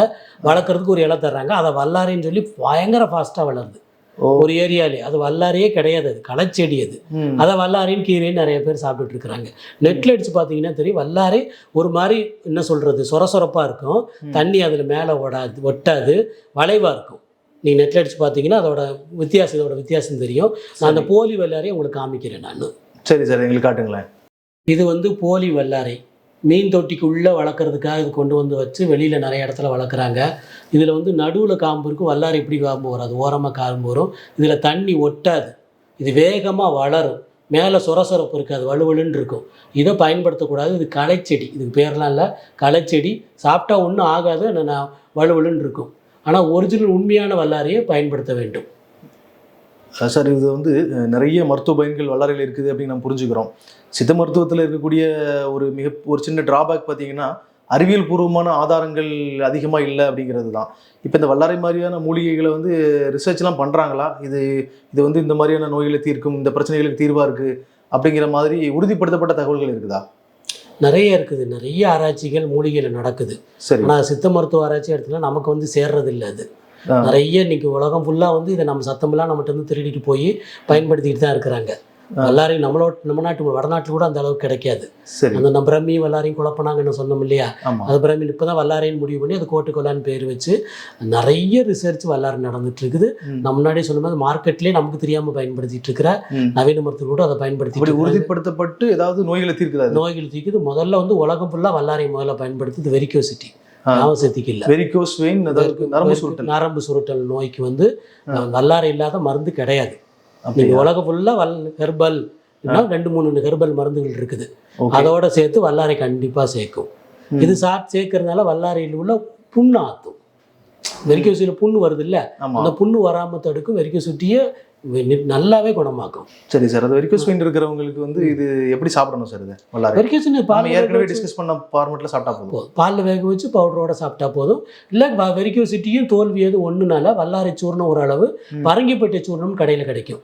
வளர்க்குறதுக்கு ஒரு இலை தர்றாங்க. அதை வல்லாரைன்னு சொல்லி பயங்கர ஃபாஸ்ட்டாக வளருது ஒரு ஏரியாலே. அது வல்லாரையே கிடையாது, அது களைச்செடி. அது அதை வல்லாரைன்னு கீரைன்னு நிறைய பேர் சாப்பிட்டுட்டு இருக்கிறாங்க. நெட்டில் அடித்து பார்த்தீங்கன்னா தெரியும், வல்லாரை ஒரு மாதிரி என்ன சொல்கிறது சொரசொரப்பாக இருக்கும், தண்ணி அதில் மேலே ஒட்டாது, வளைவாக இருக்கும். நீங்கள் நெட்டில் அடித்து பார்த்தீங்கன்னா அதோட வித்தியாசம் தெரியும். நான் அந்த போலி வல்லாரையை உங்களுக்கு காமிக்கிறேன் நான். சரி சார், எங்களுக்கு காட்டுங்களேன். இது வந்து போலி வல்லாரை. மீன் தொட்டிக்குள்ளே வளர்க்குறதுக்காக இது கொண்டு வந்து வச்சு வெளியில் நிறைய இடத்துல வளர்க்குறாங்க. இதில் வந்து நடுவில் காம்பு இருக்கும், வல்லாரை இப்படி காம்பு வராது, ஓரமாக காம்பு வரும். இதில் தண்ணி ஒட்டாது, இது வேகமாக வளரும், மேலே சொரசொரப்பு இருக்காது, வலுவலுன்னு இருக்கும். இதை பயன்படுத்தக்கூடாது. இது களைச்செடி, இதுக்கு பேர்லாம் இல்லை, களைச்செடி. சாப்பிட்டா ஒன்றும் ஆகாது, நான் வலுவலுன்னு இருக்கும். ஆனால் ஒரிஜினல் உண்மையான வல்லாரையை பயன்படுத்த வேண்டும். சார், இது வந்து நிறைய மருத்துவ பயன்கள் வல்லாரையில் இருக்குது அப்படின்னு நம்ம புரிஞ்சுக்கிறோம். சித்த மருத்துவத்தில் இருக்கக்கூடிய ஒரு சின்ன டிராபேக் பார்த்தீங்கன்னா, அறிவியல் பூர்வமான ஆதாரங்கள் அதிகமாக இல்லை அப்படிங்கிறது தான். இப்போ இந்த வல்லாரை மாதிரியான மூலிகைகளை வந்து ரிசர்ச்லாம் பண்ணுறாங்களா? இது வந்து இந்த மாதிரியான நோய்களை தீர்க்கும், இந்த பிரச்சனைகளுக்கு தீர்வாக இருக்குது அப்படிங்கிற மாதிரி உறுதிப்படுத்தப்பட்ட தகவல்கள் இருக்குதா? நிறைய இருக்குது, நிறைய ஆராய்ச்சிகள் மூலிகையில் நடக்குது. சரி, ஆனால் சித்த மருத்துவ ஆராய்ச்சி இடத்துல நமக்கு வந்து சேர்றது இல்லை. அது நிறைய இன்னைக்கு உலகம் ஃபுல்லாக வந்து இதை நம்ம சத்தமெல்லாம் நம்மகிட்ட வந்து திருடிட்டு போய் பயன்படுத்திக்கிட்டு தான் இருக்கிறாங்க. வல்லாரை நம்ம நாட்டு வடநாட்டில் கூட அந்த அளவுக்கு கிடைக்காது. அந்த பிரம்மி வல்லாரையும் குழப்பினாங்கன்னு சொன்னோம் இல்லையா, அது பிரம்மி இப்போ தான் வல்லாரைன்னு முடிவு பண்ணி அது கோட்டுக்கொல்லான்னு பேர் வச்சு நிறைய ரிசர்ச் வல்லாரை நடந்துட்டு இருக்குது. நம்ம முன்னாடியே சொல்லும்போது மார்க்கெட்லேயே நமக்கு தெரியாமல் பயன்படுத்திட்டு இருக்கிற நவீன மருத்துவ கூட அதை பயன்படுத்தி உறுதிப்படுத்தப்பட்டு ஏதாவது நோய்களை தீர்க்குது. முதல்ல வந்து உலகம் ஃபுல்லாக வல்லாரை முதல்ல பயன்படுத்துது வெரிகோசிட்டி, ஞாபகத்துக்கு இல்லை, வெரிகோஸ் வெயின், நரம்பு சுருட்டல் நோய்க்கு வந்து வல்லாரை இல்லாத மருந்து கிடையாது. நீங்கள் உலகம் ஃபுல்லாக ஹெர்பல் 2-3 ஹெர்பல் மருந்துகள் இருக்குது. அதோட சேர்த்து வல்லாரை கண்டிப்பாக சேர்க்கும். இது சேர்க்கறதுனால வல்லாரையில் உள்ள புண்ணு ஆற்றும். வெரிகோசியில் புண்ணு வருது இல்லை, அந்த புண்ணு வராமல் தடுக்கும். வெரிகோசிட்டியை நல்லாவே குணமாக்கும். சரி சார், அது வெரிகோஸ் வெயின் இருக்கிறவங்களுக்கு வந்து இது எப்படி சாப்பிடணும் சார்? இது வெரிகோஸ் ஏற்கனவே டிஸ்கஸ் பண்ண ஃபார்மேட்டில் சாப்பிட்டா போதும், பாலில் வேக வச்சு பவுடரோட சாப்பிட்டா போதும். இல்லை வெரிகோசிட்டியும் தோல்வியது ஒன்றுனால வல்லாரை சூர்ணம் ஓரளவு பரங்கிப்பட்டை சூர்ணம் கடையில் கிடைக்கும்,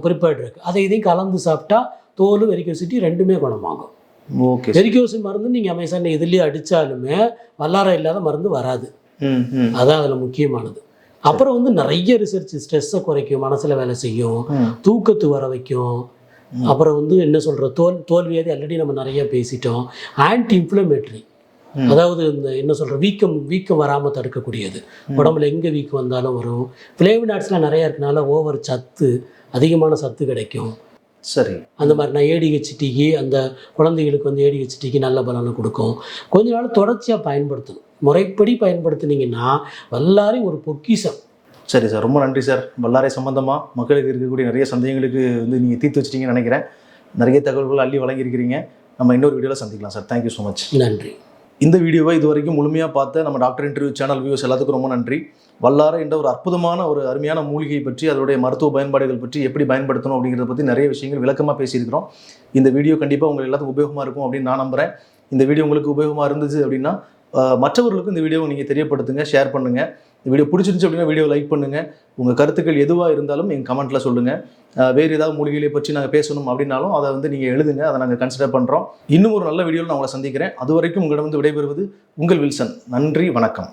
ப்ரிப்பேர்ட் இருக்குது. அதை இதையும் கலந்து சாப்பிட்டா தோல் வெரிகோசிட்டி ரெண்டுமே குணமாகும். ஓகே, வெரிகோஸ் மருந்து நீங்கள் அமேசான் இதுலேயே அடித்தாலுமே வல்லாரை இல்லாத மருந்து வராது. அதான் அதில் முக்கியமானது. அப்புறம் வந்து நிறைய ரிசர்ச் ஸ்ட்ரெஸ்ஸை குறைக்கும், மனசில் வேலை செய்யும், தூக்கத்து வர வைக்கும். அப்புறம் வந்து என்ன சொல்கிற தோல்வியாதி ஆல்ரெடி நம்ம நிறைய பேசிட்டோம். ஆன்டி இன்ஃப்ளமேட்ரி, அதாவது இந்த என்ன சொல்கிற வீக்கம் வராமல் தடுக்கக்கூடியது. உடம்புல எங்கே வீக்கம் வந்தாலும் வரும். ஃப்ளேவினாட்ஸ்லாம் நிறையா இருக்கனால ஓவர் சத்து, அதிகமான சத்து கிடைக்கும். சரி. அந்த மாதிரி நான் ஏடிஹெச்டிக்கு அந்த குழந்தைகளுக்கு வந்து ஏடிஹெச்டிக்கு நல்ல பலனை கொடுக்கும். கொஞ்ச நாள் தொடர்ச்சியாக பயன்படுத்தணும். முறைப்படி பயன்படுத்தினீங்கன்னா வல்லாரை ஒரு பொக்கிஷம். சரி சார், ரொம்ப நன்றி சார். வல்லாரை சம்பந்தமாக மக்களுக்கு இருக்கக்கூடிய நிறைய சந்தேகங்களுக்கு வந்து நீங்கள் தீர்த்து வச்சிட்டீங்கன்னு நினைக்கிறேன். நிறைய தகவல்கள் அள்ளி வழங்கியிருக்கிறீங்க. நம்ம இன்னொரு வீடியோவில் சந்திக்கலாம் சார். Thank you so much. நன்றி. இந்த வீடியோவை இது வரைக்கும் முழுமையாக பார்த்த நம்ம டாக்டர் இன்டர்வியூ சேனல் வியூவர்ஸ் எல்லாத்துக்கும் ரொம்ப நன்றி. வல்லாரை என்ற ஒரு அற்புதமான ஒரு அருமையான மூலிகை பற்றி, அதனுடைய மருத்துவ பயன்பாடுகள் பற்றி எப்படி பயன்படுத்தணும் அப்படிங்கிறத பற்றி நிறைய விஷயங்கள் விளக்கமாக பேசியிருக்கிறோம். இந்த வீடியோ கண்டிப்பாக உங்களுக்கு எல்லாத்துக்கும் உபயோகமாக இருக்கும் அப்படின்னு நான் நம்புகிறேன். இந்த வீடியோ உங்களுக்கு உபயோகமாக இருந்துச்சு அப்படின்னா மற்றவர்களுக்கும் இந்த வீடியோவை நீங்கள் தெரியப்படுத்துங்க, ஷேர் பண்ணுங்கள். இந்த வீடியோ பிடிச்சிருந்துச்சு அப்படின்னா வீடியோ லைக் பண்ணுங்கள். உங்கள் கருத்துக்கள் எதுவாக இருந்தாலும் எங்கள் கமெண்ட்டில் சொல்லுங்கள். வேறு ஏதாவது மூலிகைகளை பற்றி நாங்கள் பேசணும் அப்படின்னாலும் அதை வந்து நீங்கள் எழுதுங்க. அதை நாங்கள் கன்சிடர் பண்ணுறோம். இன்னும் ஒரு நல்ல வீடியோவில் நான் உங்களை சந்திக்கிறேன். அது வரைக்கும் உங்களிடம் வந்து விடைபெறுவது உங்கள் வில்சன். நன்றி, வணக்கம்.